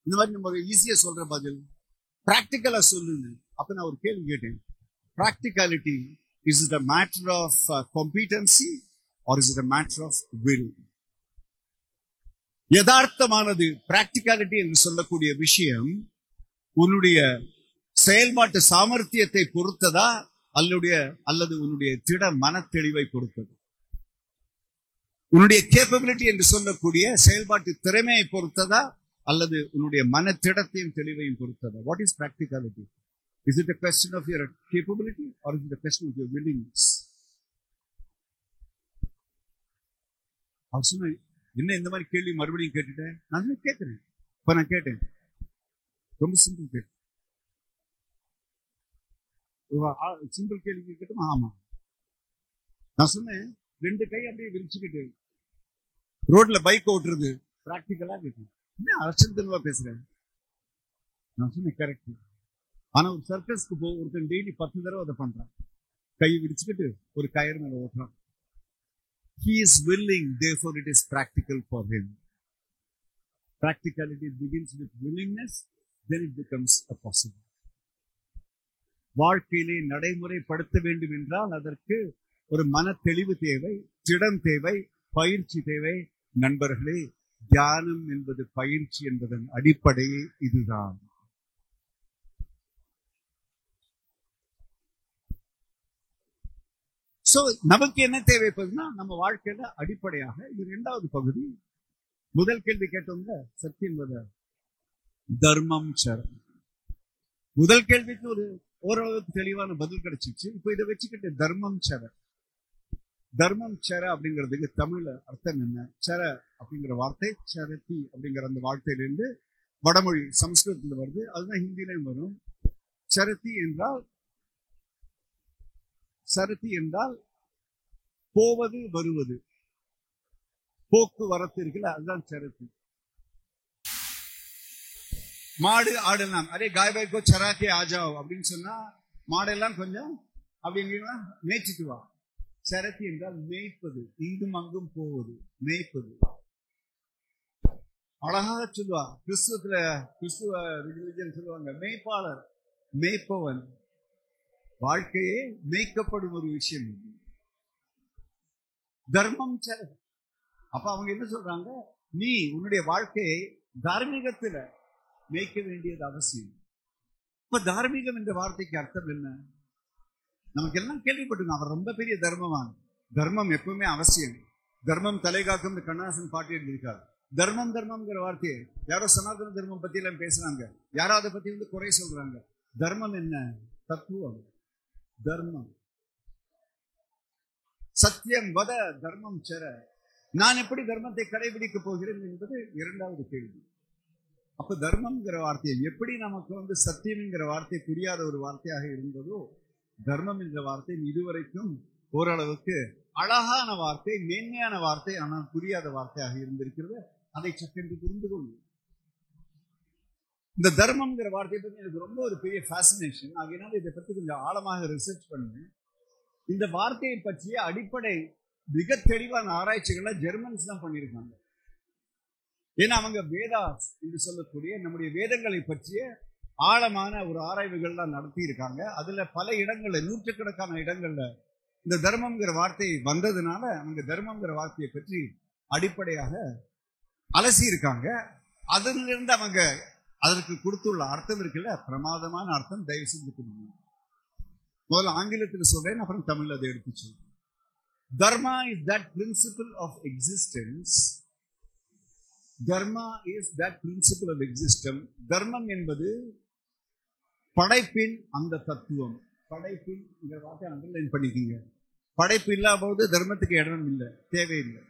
Speaker 1: இந்த மாதிரி நம்ம ஈஸியா சொல்ற பதில், பிராக்டிக்கலா சொல்லுங்க. அப்ப நான் ஒரு கேள்வி கேட்டேன், practicality, is it a matter of competency or is it a matter of will? யதார்த்தமானது, பிராக்டிகாலிட்டி என்று சொல்லக்கூடிய விஷயம் உன்னுடைய செயல்பாட்டு சாமர்த்தியத்தை பொறுத்ததா அல்லது உன்னுடைய திட மனத்தெளிவை பொறுத்தது? உன்னுடைய கேப்பபிலிட்டி என்று சொல்லக்கூடிய செயல்பாட்டு திறமையை பொறுத்ததா அல்லது உன்னுடைய மனத்திடத்தையும் தெளிவையும் பொறுத்ததா? What is practicality? Is it a question of your capability or is it a question of your willingness? என்ன இந்த மாதிரி கேள்வி மறுபடியும் கேட்டுட்டேன்? நான் கேட்கிறேன். இப்ப நான் கேட்டேன், ரொம்ப சிம்பிள் கேள்வி. சிம்பிள் கேள்வி கேட்கட்டும். ஆமா, நான் சொன்னேன், ரெண்டு கை அப்படியே விரிச்சுக்கிட்டு ரோட்ல பைக் ஓட்டுறது பிராக்டிக்கலா கேட்கும். என்ன அர்ச்சந்தனவா பேசுறேன்? நான் சொன்னேன், கரெக்ட். ஆனா ஒரு சர்க்கஸ்க்கு போ, ஒருத்தன் டெய்லி 10 தடவை அதை பண்றான், கை விரிச்சுக்கிட்டு ஒரு கயிறு மேல ஓட்டுறான். He is willing, therefore it is practical for him. Practicality begins with willingness, then it becomes a possible. வாழ்க்கையிலே நடைமுறைப்படுத்த வேண்டும் என்றால் அதற்கு ஒரு மன தெளிவு தேவை, திடம் தேவை, பயிற்சி தேவை. நண்பர்களே, தியானம் என்பது பயிற்சி என்பதன் அடிப்படையே இதுதான். சோ நமக்கு என்ன தேவைப்படுதுன்னா, நம்ம வாழ்க்கையில அடிப்படையாக இது இரண்டாவது பகுதி. முதல் கேள்வி கேட்டோம்ல, சத்தியம் வத தர்மம் சரம். முதல் கேள்விக்கு ஒரு ஓரளவுக்கு தெளிவான பதில் கிடைச்சிச்சு. இப்ப இதை வச்சுக்கிட்டு தர்மம் சர, தர்மம் சர அப்படிங்கிறதுக்கு தமிழ்ல அர்த்தம் என்ன? சர அப்படிங்கிற வார்த்தை சரதி அப்படிங்கிற அந்த வார்த்தையிலிருந்து வடமொழி சமஸ்கிருதத்துல வருது, அதுதான் ஹிந்திலையும் வரும். சரதி என்றால் போவது வருவது, போக்குவரத்து இருக்குல்ல, அதுதான் சரதி. மாடு ஆடலாம், அரே காய் பாய் கோ சராக்கே ஆஜாவோ அப்படின்னு சொன்னா மாடெல்லாம் கொஞ்சம் அப்படிங்களா மேய்ச்சிட்டு வா. சரதி என்றால் மேய்ப்பது, இங்கும் அங்கும் போவது, மேய்ப்பது. அழகாக சொல்லுவா. கிறிஸ்துவ ரிலிஜன் சொல்லுவாங்க, மேய்ப்பாளர். மேய்ப்பவன். வாழ்க்கையே மேய்க்கப்படும் ஒரு விஷயம். தர்மம் சர. அப்ப அவங்க என்ன சொல்றாங்க, நீ உன்னுடைய வாழ்க்கையை தார்மீகத்துல மேய்க்க வேண்டியது அவசியம். இப்ப தார்மீகம் என்ற வார்த்தைக்கு அர்த்தம் என்ன? நமக்கு எல்லாம் கேள்விப்பட்டிருக்கோம், அவர் ரொம்ப பெரிய தர்மவான். தர்மம் எப்பவுமே அவசியம். தர்மம் தலை காக்கும் கண்ணாசன் பாட்டு எழுதியிருக்காரு. தர்மம் தர்மம்ங்கிற வார்த்தையை யாரோ சனாதன தர்மம் பத்தி எல்லாம் பேசுறாங்க, யாரோ அதை பத்தி வந்து குறை சொல்றாங்க. தர்மம் என்ன? தத்துவம். தர்மம் சத்தியம் வத தர்மம் சர. நான் எப்படி தர்மத்தை கடைபிடிக்க போகிறேன் என்பது இரண்டாவது கேள்வி. அப்ப தர்மம்ங்கிற வார்த்தையை எப்படி நமக்கு வந்து சத்தியம்ங்கிற வார்த்தை புரியாத ஒரு வார்த்தையாக இருந்ததோ, தர்மம் என்ற வார்த்தை இதுவரைக்கும் ஓரளவுக்கு அழகான வார்த்தை, மேன்மையான வார்த்தை, ஆனால் புரியாத வார்த்தையாக இருந்திருக்கிறது. அதை சற்றென்று புரிந்து கொள்ளும். இந்த தர்மம்ங்கிற வார்த்தையை பற்றி எனக்கு ரொம்ப ஒரு பெரிய ஃபேசினேஷன். ஆகையினால இதை பற்றி கொஞ்சம் ஆழமாக ரிசர்ச் பண்ணேன். இந்த வார்த்தையை பற்றிய அடிப்படை மிக தெளிவான ஆராய்ச்சிகளை ஜெர்மன்ஸ் தான் பண்ணியிருக்காங்க. ஏன்னா அவங்க வேதாஸ் என்று சொல்லக்கூடிய நம்முடைய வேதங்களை பற்றிய ஆழமான ஒரு ஆராய்வுகள்லாம் நடத்தி இருக்காங்க. அதுல பல இடங்கள்ல, நூற்றுக்கணக்கான இடங்கள்ல இந்த தர்மம்ங்கிற வார்த்தை வந்ததுனால அவங்க தர்மம்ங்கிற வார்த்தையை பற்றி அடிப்படையாக அலசி இருக்காங்க. அதிலிருந்து அவங்க அதற்கு கொடுத்துள்ள அர்த்தம் இருக்குல்ல, பிரமாதமான அர்த்தம். தயவு செஞ்சு முதல்ல ஆங்கிலத்தில் சொல்றேன், அப்புறம் தமிழ்ல அதை எடுத்து சொல்றேன். Dharma is that principle of existence. Dharma is that principle of existence. தர்மம் என்பது படைப்பின் அந்த தத்துவம். படைப்பின் இந்த வார்த்தை அண்டர்லைன் பண்ணிக்கீங்க. படைப்பு இல்லாதபோது தர்மத்துக்கு இடம் இல்லை, தேவையில்லை.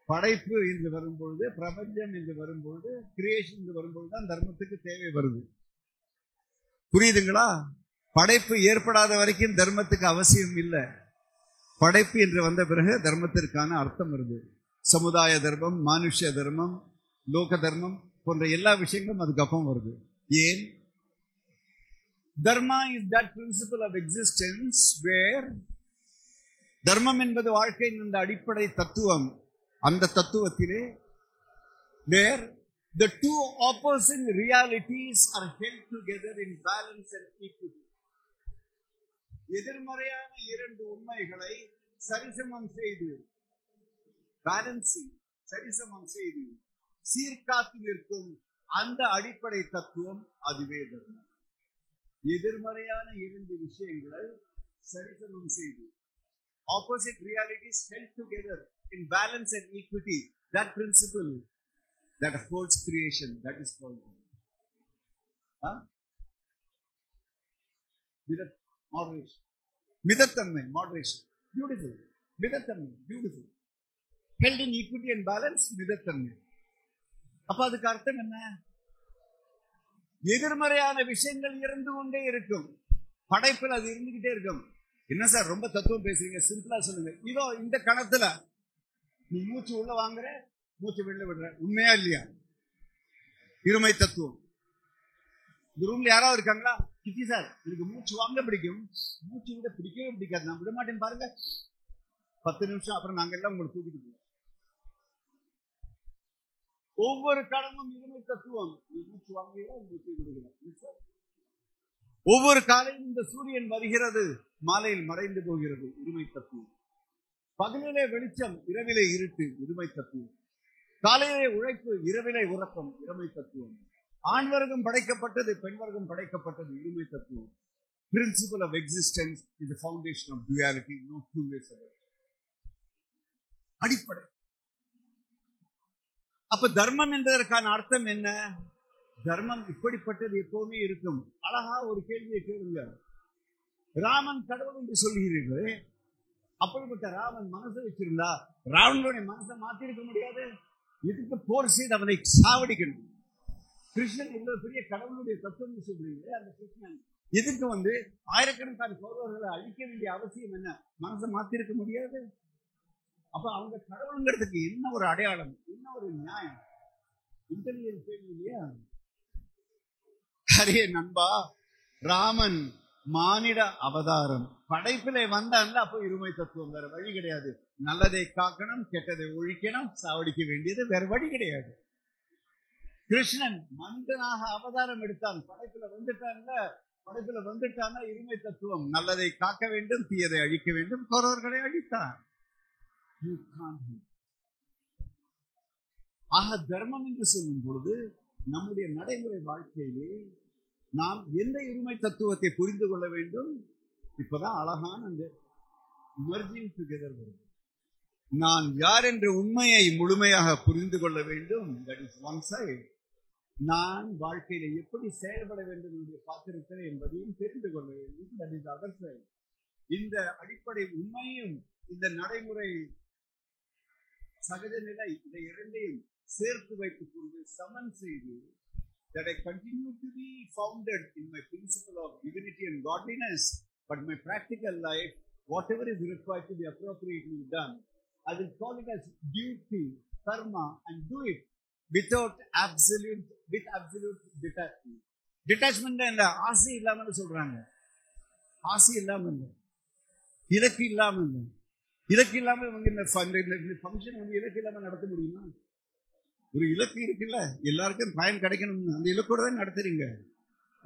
Speaker 1: படைப்பு என்று வரும்பொழுது, பிரபஞ்சம் என்று வரும்பொழுது, கிரியேஷன் என்று வரும்பொழுது தான் தர்மத்துக்கு தேவை வருது. புரியுதுங்களா? படைப்பு ஏற்படாத வரைக்கும் தர்மத்துக்கு அவசியம் இல்லை. படைப்பு என்று வந்த பிறகு தர்மத்திற்கான அர்த்தம் வருது. சமுதாய தர்மம், மானுஷ தர்மம், லோக தர்மம் போன்ற எல்லா விஷயங்களும் அதுக்கப்புறம் வருது. ஏன்? Dharma is that principle of existence where, தர்மம் என்பது வாழ்க்கையின் அந்த அடிப்படை தத்துவம். அந்த தத்துவத்திலே வேர் the two opposing realities are held together in balance and equity. எதிர்மறையான இரண்டு உண்மைகளை சரிசமம் செய்து, பேலன்சிங், சரிசமம் செய்து சீர்காத்து நிற்கும் அந்த அடிப்படை தத்துவம் அதுவே தர்மம். எதிர்மறையான இரண்டு விஷயங்களை சரிசமம் செய்து, opposite realities held together in balance and equity, that principle that holds creation, that is called moderation. மிதத்தன்மை, moderation, beautiful. மிதத்தன்மை, beautiful. held in equity and balance, மிதத்தன்மை. அப்ப அதுக்கு அர்த்தம் என்ன? எதிர்மறையான விஷயங்கள் இருந்து கொண்டே இருக்கும். படைப்பில் அது இருந்துகிட்டே இருக்கும். என்ன சார் ரொம்ப தத்துவம் பேசுறீங்க, சிம்பிளா சொல்லுங்க. இதோ இந்த கணத்துல நீ மூச்சு உள்ள வாங்குற, மூச்சு வெளில விடுற, உண்மையா இல்லையா? இருமை தத்துவம். இந்த ரூம்ல யாராவது இருக்காங்களா? கிட்டி சார் எனக்கு மூச்சு வாங்க பிடிக்கும், மூச்சு விட பிடிக்கவே பிடிக்காது, நான் விட மாட்டேன் பாருங்க. 10 நிமிஷம் அப்புறம் நாங்க எல்லாம் உங்களை தூக்கிட்டு போவோம். ஒவ்வொரு கடமும் இருமை தத்துவம். மூச்சு வாங்குகிறா, மூச்சு விடுகிறா. ஒவ்வொரு காலையும் இந்த சூரியன் வருகிறது, மாலையில் மறைந்து போகிறது, இருமை தத்துவம். பகலிலே வெளிச்சம், இரவிலே இருட்டு, இருமை தத்துவம். காலையிலே உழைப்பு, இரவிலே உறக்கம், இருமை தத்துவம். ஆண் வர்க்கம் படைக்கப்பட்டது, பெண் வர்க்கம் படைக்கப்பட்டது, இருமை தத்துவம். Principle of existence is the foundation of duality, no two ways of it. அடிப்படை. அப்ப தர்மம் என்பதற்கான அர்த்தம் என்ன? தர்மம் இப்படிப்பட்டது எப்பவுமே இருக்கும். அழகா ஒரு கேள்வியை கேளுங்க. ராமன் கடவுள் என்று சொல்கிறீர்களே, அப்படிப்பட்ட ராமன் மனசை வச்சிருந்தா ராவணனுடைய மனசை மாத்திருக்க முடியாது. இதுக்கு போர் செய்து அவனை சாவடிக்கணும். கிருஷ்ணன் இவ்வளவு பெரிய கடவுளுடைய தத்துவம் சொல்றீங்களே, அந்த கிருஷ்ணன் இதுக்கு ஆயிரக்கணக்கான கௌரவர்களை அழிக்க வேண்டிய அவசியம் என்ன? மனசை மாத்திருக்க முடியாது. அப்ப அவங்க கடவுளுங்கிறதுக்கு என்ன ஒரு அடையாளம், என்ன ஒரு நியாயம்? இன்டெலிஜென்ஸ் கேள்வி இல்லையா? அரே நண்பா, ராமன் மானிட அவதாரம், படைப்பிலே வந்தான்ல, அப்போ இருமை தத்துவம். வேற வழி கிடையாது. நல்லதை காக்கணும், கெட்டதை ஒழிக்கணும், சாவடிக்க வேண்டியது வேற வழி கிடையாது. கிருஷ்ணன் மனிதனாக அவதாரம் எடுத்தான், படைப்புல வந்துட்டான்ல, படைப்புல வந்துட்டானா இருமை தத்துவம். நல்லதை காக்க வேண்டும், தீயதை அழிக்க வேண்டும், கொறவர்களை அழித்தார். ஆக தர்மம் என்று சொல்லும் பொழுது நம்முடைய நடைமுறை வாழ்க்கையிலே நாம் எந்த இருமை தத்துவத்தை புரிந்து கொள்ள வேண்டும்? இப்பதான் அழகான அந்த merging together வருது. நான் யார் என்ற உண்மையை முழுமையாக புரிந்து கொள்ள வேண்டும். That is one side. நான் வாழ்க்கையில எப்படி செயல்பட வேண்டும் என்று பார்த்திருக்கிறேன் என்பதையும் தெரிந்து கொள்ள வேண்டும். That is other side. இந்த அடிப்படை உண்மையும் இந்த நடைமுறை சகஜ நிலை இதை இரண்டையும் சேர்த்து வைத்துக் கொண்டு சமன் செய்து that I continue to be founded in my principle of divinity and godliness, but my practical life, whatever is required to be appropriately done, I will call it as duty, karma, and do it with absolute detachment. Detachment and ஆசை இல்லாம சொல்றாங்க. ஆசை இல்லாம இல்லை, இலக்கு இல்லாம இல்லை. இலக்கு இல்லாம இவங்க இந்த ஃபங்க்ஷன் வந்து இலக்கு இல்லாம நடத்த முடியுமா? ஒரு இலக்கு இருக்குல்ல, எல்லாருக்கும் பயன் கிடைக்கணும், அந்த இலக்கோட தான் நடத்துறீங்க.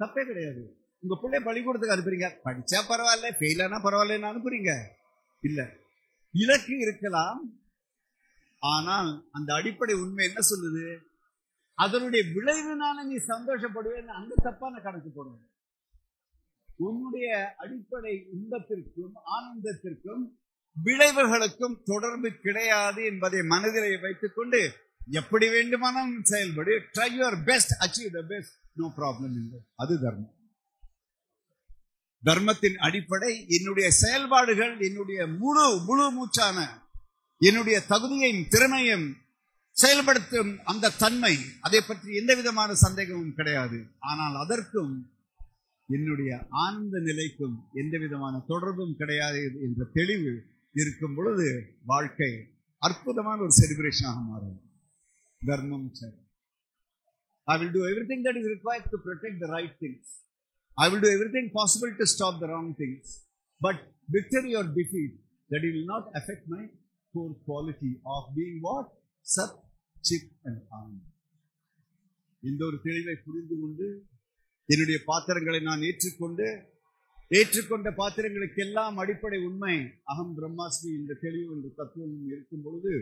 Speaker 1: தப்பே கிடையாது. உங்க பிள்ளை பள்ளிக்கூடத்துக்கு அனுப்புறீங்க, படிச்சா பரவாயில்ல, ஃபெயில் ஆனா பரவாயில்லன்னு அனுப்புறீங்க. இல்ல, இலக்கு இருக்கலாம், ஆனால் அந்த அடிப்படை உண்மை என்ன சொல்லுது? அதனுடைய விளைவுனால நீ சந்தோஷப்படுவேன்னு அந்த தப்பான கணக்கு போடுவேன். உன்னுடைய அடிப்படை இன்பத்திற்கும் ஆனந்தத்திற்கும் விளைவுகளுக்கும் தொடர்பு கிடையாது என்பதை மனதிலே வைத்துக் கொண்டு எப்படி வேண்டுமானாலும் செயல்படு. Try your best, achieve the best, no problem இல்லை. அது தர்மம். தர்மத்தின் அடிப்படை என்னுடைய செயல்பாடுகள், என்னுடைய முழு மூச்சான என்னுடைய தகுதியையும் திறமையும் செயல்படுத்தும் அந்த தன்மை, அதை பற்றி எந்த விதமான சந்தேகமும் கிடையாது. ஆனால் அதற்கும் என்னுடைய ஆனந்த நிலைக்கும் எந்த விதமான தொடர்பும் கிடையாது என்ற தெளிவு இருக்கும் பொழுது வாழ்க்கை அற்புதமான ஒரு செலிப்ரேஷனாக மாறும். தர்மம் சரி. I will do everything that is required to protect the right things. I will do everything possible to stop the wrong things. But victory or defeat, that will not affect my core quality of being what? Sat, Chit and Anand. இந்த ஒரு தெளிவை புரிந்து கொண்டு என்னுடைய பாத்திரங்களை நான் ஏற்றுக்கொண்ட பாத்திரங்களுக்கு எல்லாம் அடிப்படை உண்மை அகம் பிரம்மாஸ்மி இந்த தெளிவு என்ற தத்துவம் இருக்கும் பொழுது,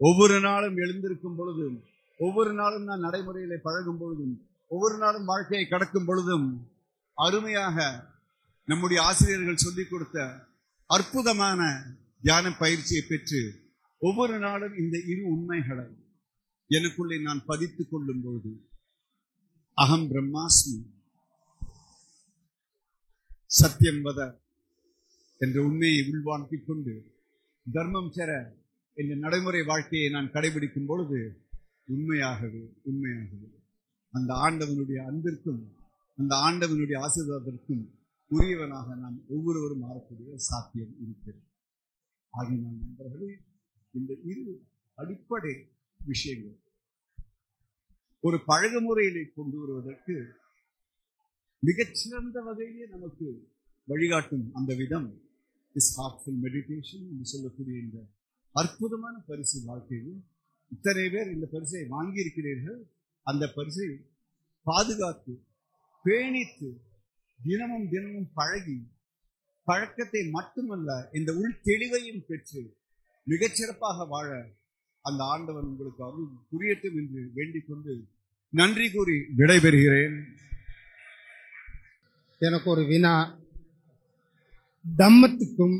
Speaker 1: ஒவ்வொரு நாளும் எழுந்திருக்கும் பொழுதும், ஒவ்வொரு நாளும் நான் நடைமுறையிலே பழகும் பொழுதும், ஒவ்வொரு நாளும் வாழ்க்கையை கடக்கும் பொழுதும் அருமையாக நம்முடைய ஆசிரியர்கள் சொல்லிக் கொடுத்த அற்புதமான தியான பயிற்சியை பெற்று ஒவ்வொரு நாளும் இந்த இரு உண்மைகளை எனக்குள்ளே நான் பதித்துக் கொள்ளும் பொழுது அகம் பிரம்மாஸ்மி சத்தியம் வத என்ற உண்மையை உள்வாங்கிக் கொண்டு தர்மம் செர என்ற நடைமுறை வாழ்க்கையை நான் கடைபிடிக்கும் பொழுது உண்மையாகவே அந்த ஆண்டவனுடைய அன்பிற்கும் அந்த ஆண்டவனுடைய ஆசீர்வாதத்திற்கும் உரியவனாக நாம் ஒவ்வொருவரும் மாறக்கூடிய சாத்தியம் இருக்கிறது. ஆகினால் நண்பர்களே, இந்த இரு அடிப்படை விஷயங்கள் ஒரு பழக முறையிலே கொண்டு வருவதற்கு மிகச்சிறந்த வகையிலே நமக்கு வழிகாட்டும் அந்த விதம் இஸ் ஹார்ட்ஃபுல் மெடிடேஷன் என்று சொல்லக்கூடிய இந்த அற்புதமான பரிசு வாழ்க்கையில் இத்தனை பேர் இந்த பரிசை வாங்கியிருக்கிறீர்கள். அந்த பரிசை பாதுகாத்து பேணித்து தினமும் பழகி பழக்கத்தை மட்டுமல்ல இந்த உள் தெளிவையும் பெற்று மிகச்சிறப்பாக வாழ அந்த ஆண்டவன் உங்களுக்கு அருள் புரியட்டும் என்று வேண்டிக் கொண்டு நன்றி கூறி விடைபெறுகிறேன்.
Speaker 2: எனக்கு ஒரு வினா, தம்மத்துக்கும்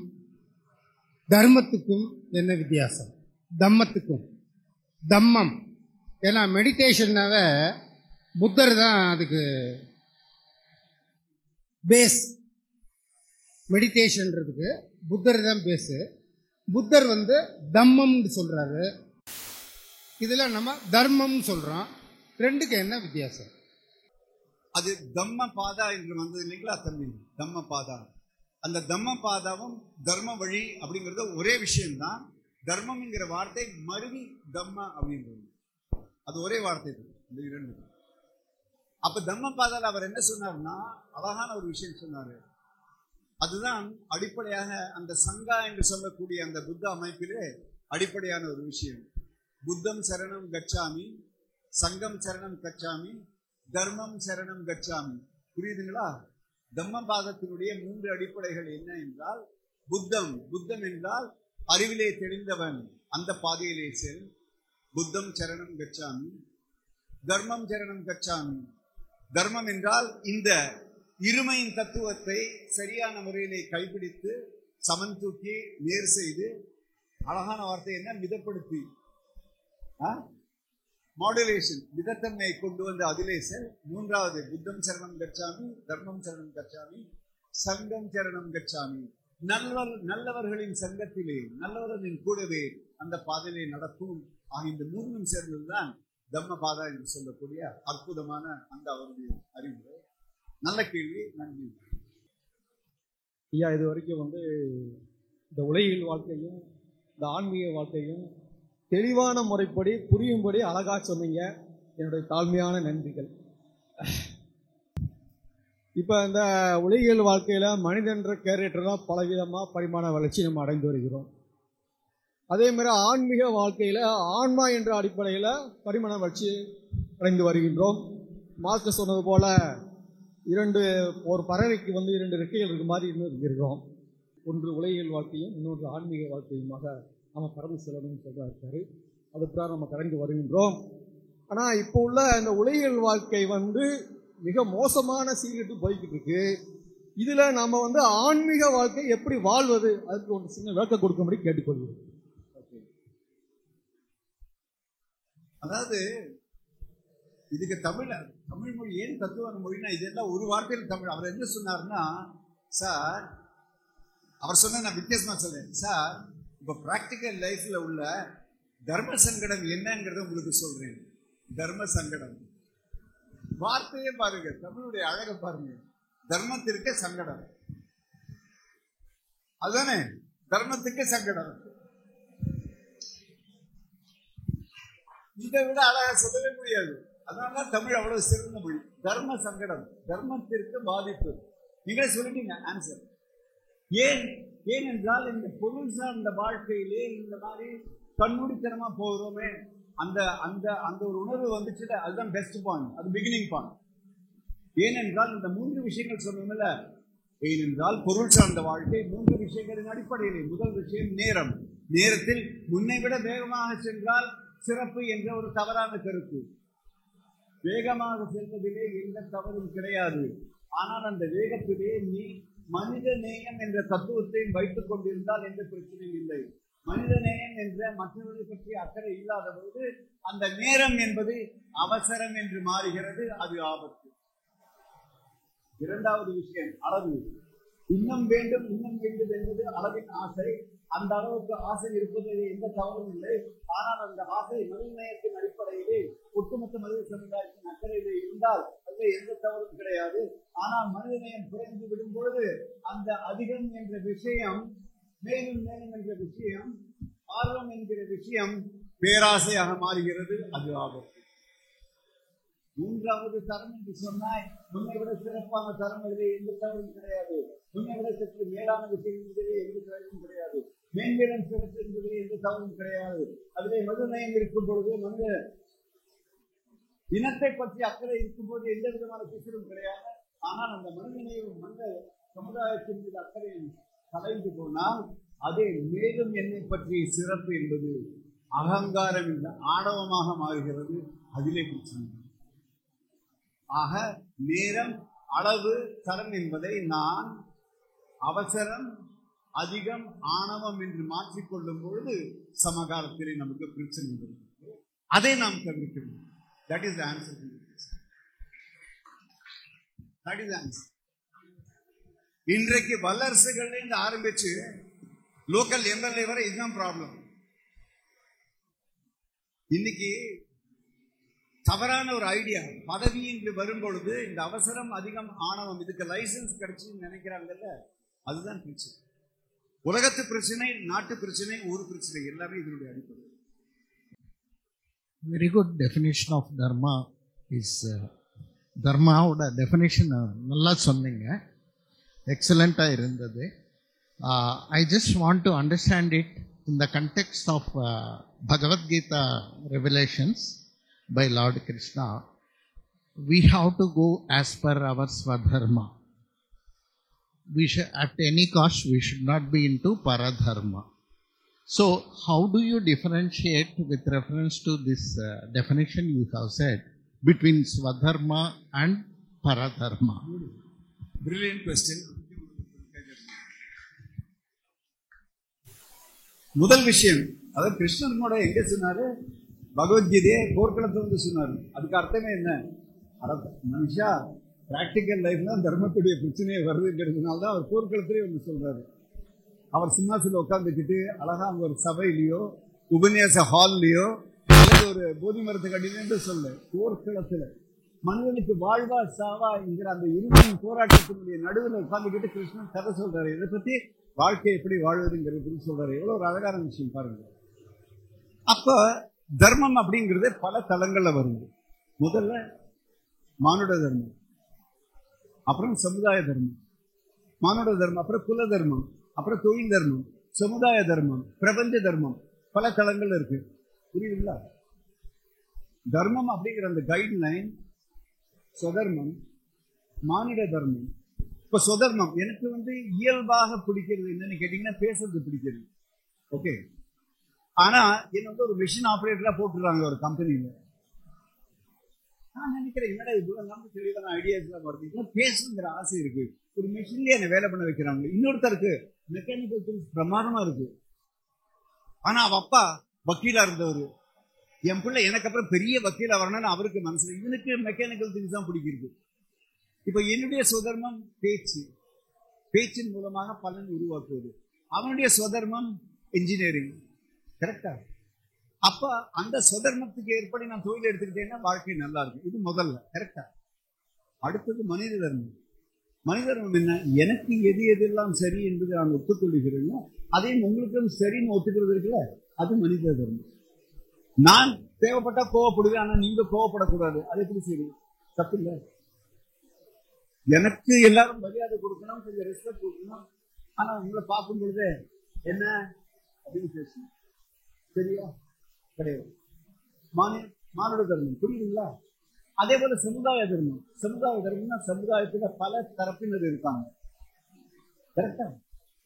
Speaker 2: தர்மத்துக்கும் என்ன வித்தியாசம்? தம்மம் ஏன்னா மெடிடேஷன்னாவே புத்தர் தான் அதுக்கு பேஸ். மெடிடேஷன்றதுக்கு புத்தர் தான் பேஸு. புத்தர் தம்மம்னு சொல்றாரு, இதுல நம்ம தர்மம் சொல்றோம். ரெண்டுக்கு என்ன வித்தியாசம்?
Speaker 1: அது தம்ம பாதா என்று வந்தது இல்லைங்களா தம்பி? தம்ம பாதா, அந்த தம்ம பாதாவும் தர்ம வழி அப்படிங்கிறது ஒரே விஷயம்தான். தர்மம்ங்கிற வார்த்தை மருவி தம்ம அப்படின்றது, அது ஒரே வார்த்தை தான் இந்த இரண்டு. அப்ப தம்ம பாதால அவர் என்ன சொன்னார்னா அழகான ஒரு விஷயம் சொன்னாரு. அதுதான் அடிப்படையாக அந்த சங்கா என்று சொல்லக்கூடிய அந்த புத்த அமைப்பிலே அடிப்படையான ஒரு விஷயம். புத்தம் சரணம் கச்சாமி, சங்கம் சரணம் கச்சாமி, தர்மம் சரணம் கச்சாமி. புரியுதுங்களா? தம்மபாதத்தினுடைய 3 அடிப்படைகள் என்ன என்றால், புத்தம் என்றால் அறிவிலே தெளிந்தவன், அந்த பாதையிலே செல். புத்தம் சரணம் கச்சாமி. தர்மம் சரணம் கச்சாமி. தர்மம் என்றால் இந்த இருமையின் தத்துவத்தை சரியான முறையிலே கைப்பிடித்து சமன் தூக்கி நேர் செய்து, அழகான வார்த்தை என்ன, மிதப்படுத்தி, மாடுலேஷன், மிதத்தன்மையை கொண்டு வந்து அதிலே செல். 3வது புத்தம் சரணம் கச்சாமி, தர்மம் சரணம் கச்சாமி, சங்கம் சரணம் கச்சாமி. நல்லவர்களின் சங்கத்திலே, நல்லவர்களின் கூடவே அந்த பாதையிலே நடக்கும். இந்த 3ம் சேர்ந்ததுதான் தம்மபாதா என்று சொல்லக்கூடிய அற்புதமான அந்த அவருடைய அறிவுரை. நல்ல கேள்வி, நன்றி
Speaker 3: ஐயா. இது வரைக்கும் இந்த உலகியல் வாழ்க்கையும் இந்த ஆன்மீக வாழ்க்கையும் தெளிவான முறைப்படி புரியும்படி அழகா சொன்னீங்க. என்னுடைய தாழ்மையான நன்றிகள். இப்போ இந்த உலகியல் வாழ்க்கையில் மனிதன்ற கேரக்டராக பலவிதமாக பரிமாண வளர்ச்சி நம்ம அடைந்து வருகிறோம். அதே மாதிரி ஆன்மீக வாழ்க்கையில் ஆன்மா என்ற அடிப்படையில் பரிமாண வளர்ச்சி அடைந்து வருகின்றோம். மார்க்ஸ் சொன்னது போல ஒரு பறவைக்கு 2 ரெக்கைகள் இருக்கு மாதிரி இன்னும் இருக்கிறோம். ஒன்று உலகியல் வாழ்க்கையும் இன்னொன்று ஆன்மீக வாழ்க்கையுமாக நம்ம கடந்து செல்லணும்னு சொல்றாரு. அதுதான் நம்ம கடந்து வருகின்றோம். ஆனால் இப்போ உள்ள இந்த உலகியல் வாழ்க்கை மிக மோசமான சீர்கிட்டு போய்கிட்டு இருக்கு. இதுல நாம ஆன்மீக வாழ்க்கை எப்படி வாழ்வது, அதுக்கு ஒரு சின்ன விளக்கம் கொடுக்கும்படி கேட்டுக்கொள்கிறோம்.
Speaker 1: அதாவது இதுக்கு தமிழ் மொழி ஏன் தத்துவான மொழினா, இதெல்லாம் ஒரு வார்த்தையில் தமிழ். அவர் என்ன சொன்னார்னா, சார் அவர் சொன்ன நான் வித்தியாசமா சொல்றேன் சார். இப்ப பிராக்டிக்கல் லைஃப்ல உள்ள தர்ம சங்கடம் என்னங்கிறத உங்களுக்கு சொல்றேன். தர்ம சங்கடம் வார்த்தையே பாருங்க, தமிழுடைய அழக பாருங்க. தர்மத்திற்கு சங்கடம், அதுதானே தர்மத்துக்கு சங்கடம். இதை விட அழகா சொல்லவே முடியாது. அதனாலதான் தமிழ் அவ்வளவு சிறந்த மொழி. தர்ம சங்கடம், தர்மத்திற்கு பாதிப்பு. நீங்களே சொல்லிட்டீங்க ஆன்சர். ஏனென்றால் இந்த பொருள் சார்ந்த வாழ்க்கையிலே இந்த மாதிரி கண்மூடித்தனமா போகிறோமே, அந்த அந்த அந்த ஒரு உணர்வு வந்துச்சுல, அதுதான் பெஸ்ட் பாயிண்ட், அது பிகினிங் பாயிண்ட். ஏனென்றால் இந்த 3 விஷயங்கள் சொன்னோம்ல, ஏனென்றால் பொருள் சார்ந்த வாழ்க்கை 3 விஷயங்களின் அடிப்படையிலே. முதல் விஷயம் நேரம். நேரத்தில் முன்னை விட வேகமாக சென்றால் சிறப்பு என்ற ஒரு தவறான கருத்து. வேகமாக செல்வதிலே எந்த தவறும் கிடையாது. ஆனால் அந்த வேகத்திலே நீ மனித நேயம் என்ற தத்துவத்தை வைத்துக் கொண்டிருந்தால் எந்த பிரச்சனையும் இல்லை. மனித நேயம் என்ற மற்றவர்களை பற்றி அக்கறை இல்லாத போது அந்த நேரம் என்பது அவசரம் என்று மாறுகிறது. அது ஆபத்து. 2வது விஷயம் அளவு. இன்னும் வேண்டும் என்பது அளவின் ஆசை. அந்த அளவுக்கு ஆசை இருப்பதில் எந்த தவறும் இல்லை. ஆனால் அந்த ஆசை மனித நேயத்தின் அடிப்படையிலே ஒட்டுமொத்த மனித சமுதாயத்தின் அக்கறையிலே இருந்தால் அதில் எந்த தவறும் கிடையாது. ஆனால் மனித நேயம் குறைந்து விடும் பொழுது அந்த அதிகம் என்ற விஷயம், மேலும் மேலும் என்ற விஷயம், ஆர்வம் என்கிற விஷயம் பேராசையாக மாறுகிறது. அது ஆபத்து. 3வது தரம் என்று சொன்னாய், முன்னை விட சிறப்பான தரங்களிலே எந்த தவறும் கிடையாது. முன்னை விட சற்று மேலான விஷயங்களிலே எந்த தவறும் கிடையாது. மேன்மேலும் சிறப்பு என்பதிலே எந்த தவறும் கிடையாது. அதிலே மனிதநேயம் இருக்கும் பொழுது, மனித இனத்தை பற்றி அக்கறை இருக்கும் போது எந்த விதமான பிசரும் கிடையாது. ஆனால் அந்த மனிதநேயம் மனித சமுதாயத்தின் மீது அக்கறை கலைந்து போனால் அதே மேலும் என்னை பற்றிய சிறப்பு என்பது அகங்காரம் என்ற ஆணவமாக மாறுகிறது. அதிலே பிரச்சனை. ஆக நேரம், அளவு, தரம் என்பதை நான் அவசரம், அதிகம், ஆணவம் என்று மாற்றிக்கொள்ளும் பொழுது சமகாலத்திலே நமக்கு பிரச்சனை வருகிறது. அதை நாம் தவிர்க்கிறோம். That is the answer. That is the answer. இன்றைக்கு வல்லரசுகள்ல இருந்து ஆரம்பிச்சு லோக்கல் எம்எல்ஏ வரை இதுதான் ப்ராப்ளம். இன்னைக்கு தவறான ஒரு ஐடியா, பதவி என்று வரும் பொழுது இந்த அவசரம், அதிகம், ஆணவம், இதுக்கு லைசன்ஸ் கிடைச்சுன்னு நினைக்கிறாங்கல்ல, அதுதான் பிரச்சனை. உலகத்து பிரச்சனை, நாட்டு பிரச்சனை, ஊர் பிரச்சனை எல்லாமே இதனுடைய அடிப்படை.
Speaker 4: Very good definition of dharma is தர்மாவோட டெஃபினேஷன் நல்லா சொன்னீங்க, எக்ஸலண்ட்டாக இருந்தது. I just want to understand it in the context of Bhagavad Gita revelations by Lord Krishna. We have to go as per our Swadharma. we should, at any cost, we should not be into paradharma. So, how do you differentiate with reference to this definition you have said between Swadharma and Paradharma?
Speaker 1: Brilliant question. முதல் விஷயம், அதாவது கிருஷ்ணன் கூட எங்க சொன்னாரு, பகவத்கீதையை போர்க்களத்தை வந்து சொன்னாரு. அதுக்கு அர்த்தமே என்ன? மனுஷா பிராக்டிக்கல் லைஃப்ல தர்மத்துடைய பிரச்சனையை வருதுங்கிறதுனால தான் அவர் போர்க்களத்திலே வந்து சொல்றாரு. அவர் சிம்மாசனத்தில் உட்காந்துக்கிட்டு அழகா அங்க ஒரு சபையிலையோ உபன்யாச ஹால்லையோ அல்லது ஒரு போதி மரத்துக்கு அடியிலேருந்து சொல்ல, போர்க்களத்துல மனிதனுக்கு வாழ்வா சாவா என்கிற அந்த இறுதியின் போராட்டத்தினுடைய நடுவில் உட்காந்துக்கிட்டு கிருஷ்ணன் கதை சொல்றாரு. இதை பத்தி வாழ்க்கை எப்படி வாழ்வதுங்கிறது சொல்றாரு. எவ்வளவு ஒரு அழகான விஷயம் பாருங்க. அப்ப தர்மம் அப்படிங்கிறது பல தளங்கள்ல வருது. முதல்ல மானுட தர்மம், அப்புறம் சமுதாய தர்மம், மானுட தர்மம், அப்புறம் குல தர்மம், அப்புறம் தொழில் தர்மம், சமுதாய தர்மம், பிரபஞ்ச தர்மம், பல தளங்கள் இருக்கு. புரியுதுங்களா? தர்மம் அப்படிங்கிற அந்த கைட்லைன் சொதர்மம், மானிட தர்மம். இப்ப சொதர்மம் எனக்கு வந்து இயல்பாக பிடிக்கிறது என்னன்னு கேட்டீங்கன்னா பேசுறது பிடிக்கிறது. ஓகே, ஆனா என்ன வந்து ஒரு மிஷின் ஆபரேட்டரா போட்டுறாங்க ஒரு கம்பெனியில. நான் நினைக்கிறேன் என்னடா இவ்வளவு நம்ம தெளிவான ஐடியாஸ் எல்லாம் வருது, பேசுங்கிற ஆசை இருக்கு. ஒரு மிஷின்லயே என்ன வேலை பண்ண வைக்கிறாங்க. இன்னொருத்தருக்கு மெக்கானிக்கல் திங்ஸ் பிரமாதமா இருக்கு. ஆனா அவ அப்பா வக்கீலா இருந்தவர், என் பிள்ளை எனக்கு அப்புறம் பெரிய வக்கீலா வரணும்னு அவருக்கு மனசுல, இவனுக்கு மெக்கானிக்கல் திங்ஸ் தான் பிடிக்கிறது. இப்ப என்னுடைய சுதர்மம் பேச்சு, பேச்சின் மூலமாக பலன் உருவாக்குவது. அவனுடைய சுதர்மம் இன்ஜினியரிங். கரெக்டா? அப்ப அந்த சுதர்மத்துக்கு ஏற்படி நான் தொழில் எடுத்துக்கிட்டேன்னா வாழ்க்கை நல்லா இருக்கும். இது முதல்ல. கரெக்டா? அடுத்தது மனித தர்மம். மனித தர்மம் என்ன? எனக்கு எது எதெல்லாம் சரி என்பது நான் ஒத்துக்கொள்கிறேனோ அதையும் உங்களுக்கும் சரின்னு ஒத்துக்கிறது இருக்குல்ல, அது மனித தர்மம். நான் தேவைப்பட்டா கோவப்படுவேன், ஆனா நீங்க கோவப்படக்கூடாது. அது எப்படி சரி? தப்பு இல்லை. எனக்கு எல்லாரும் மரியாதை கொடுக்கணும், கொஞ்சம் ரெஸ்பெக்ட் கொடுக்கணும். ஆனா உங்களை பார்க்கும் பொழுது என்ன அப்படின்னு பேசணும். சரியா? கிடையாது. மானுட தர்மம். புரியுதுங்களா? அதே போல சமுதாய தர்மம். சமுதாய தர்மம்னா சமுதாயத்துல பல தரப்பினர் இருக்காங்க. கரெக்டா?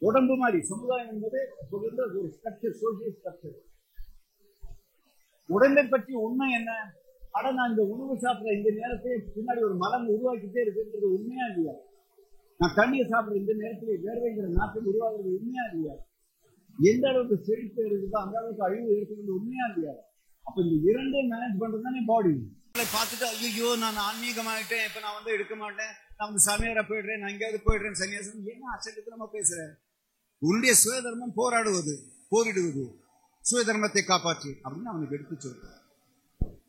Speaker 1: உடம்பு மாதிரி சமுதாயம் என்பது ஒரு ஸ்ட்ரக்சர், சோசியல் ஸ்ட்ரக்சர். உடம்பை பற்றி உண்மை என்ன? ஆனா நான் இந்த உணவு சாப்பிட்ற இந்த நேரத்தை பின்னாடி ஒரு மலம் உருவாக்கிட்டே இருக்குன்றது உண்மையா இல்லையா? நான் தண்ணியை சாப்பிட்ற இந்த நேரத்தில் வேர்வைங்கிற நாட்கள் உருவாகிறது உண்மையா இல்லையா? எந்த அளவுக்கு செழிப்பு இருக்குதோ அந்த அளவுக்கு அழிவு இருக்கிறது உண்மையா இல்லையா? அப்ப இந்த இரண்டும் மேனேஜ் பண்றது தானே பாடி. பார்த்துட்டு ஐயோ நான் ஆன்மீகமாயிட்டேன், இப்ப நான் வந்து எடுக்க மாட்டேன், நான் வந்து சமையலா போயிடுறேன், நான் எங்கேயாவது போயிடுறேன், சன்னியாசம். என்ன அச்சகத்திரமா பேசுறேன்? உன்னுடைய சுயதர்மம் போரிடுவது, சுயதர்மத்தை காப்பாற்று அப்படின்னு அவனுக்கு எடுத்து சொல்றேன்.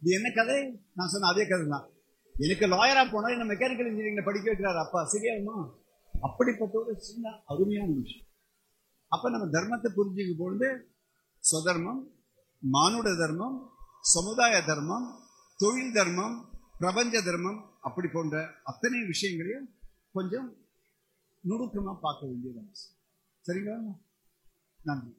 Speaker 1: இது என்ன கதை? நான் சொன்ன அதே கதை தான். எனக்கு லாயரா போனா என்ன மெக்கானிக்கல் இன்ஜினியரிங்ல படிக்க வைக்கிறாரு அப்பா. சரியாகுமா? அப்படிப்பட்ட ஒரு சின்ன அருமையான விஷயம். அப்ப நம்ம தர்மத்தை புரிஞ்சுக்க பொழுது சுதர்மம், மானுட தர்மம், சமுதாய தர்மம், தொழில் தர்மம், பிரபஞ்ச தர்மம், அப்படி போன்ற அத்தனை விஷயங்களையும் கொஞ்சம் நுணுக்கமா பார்க்க வேண்டியது. சரிங்களா? நன்றி.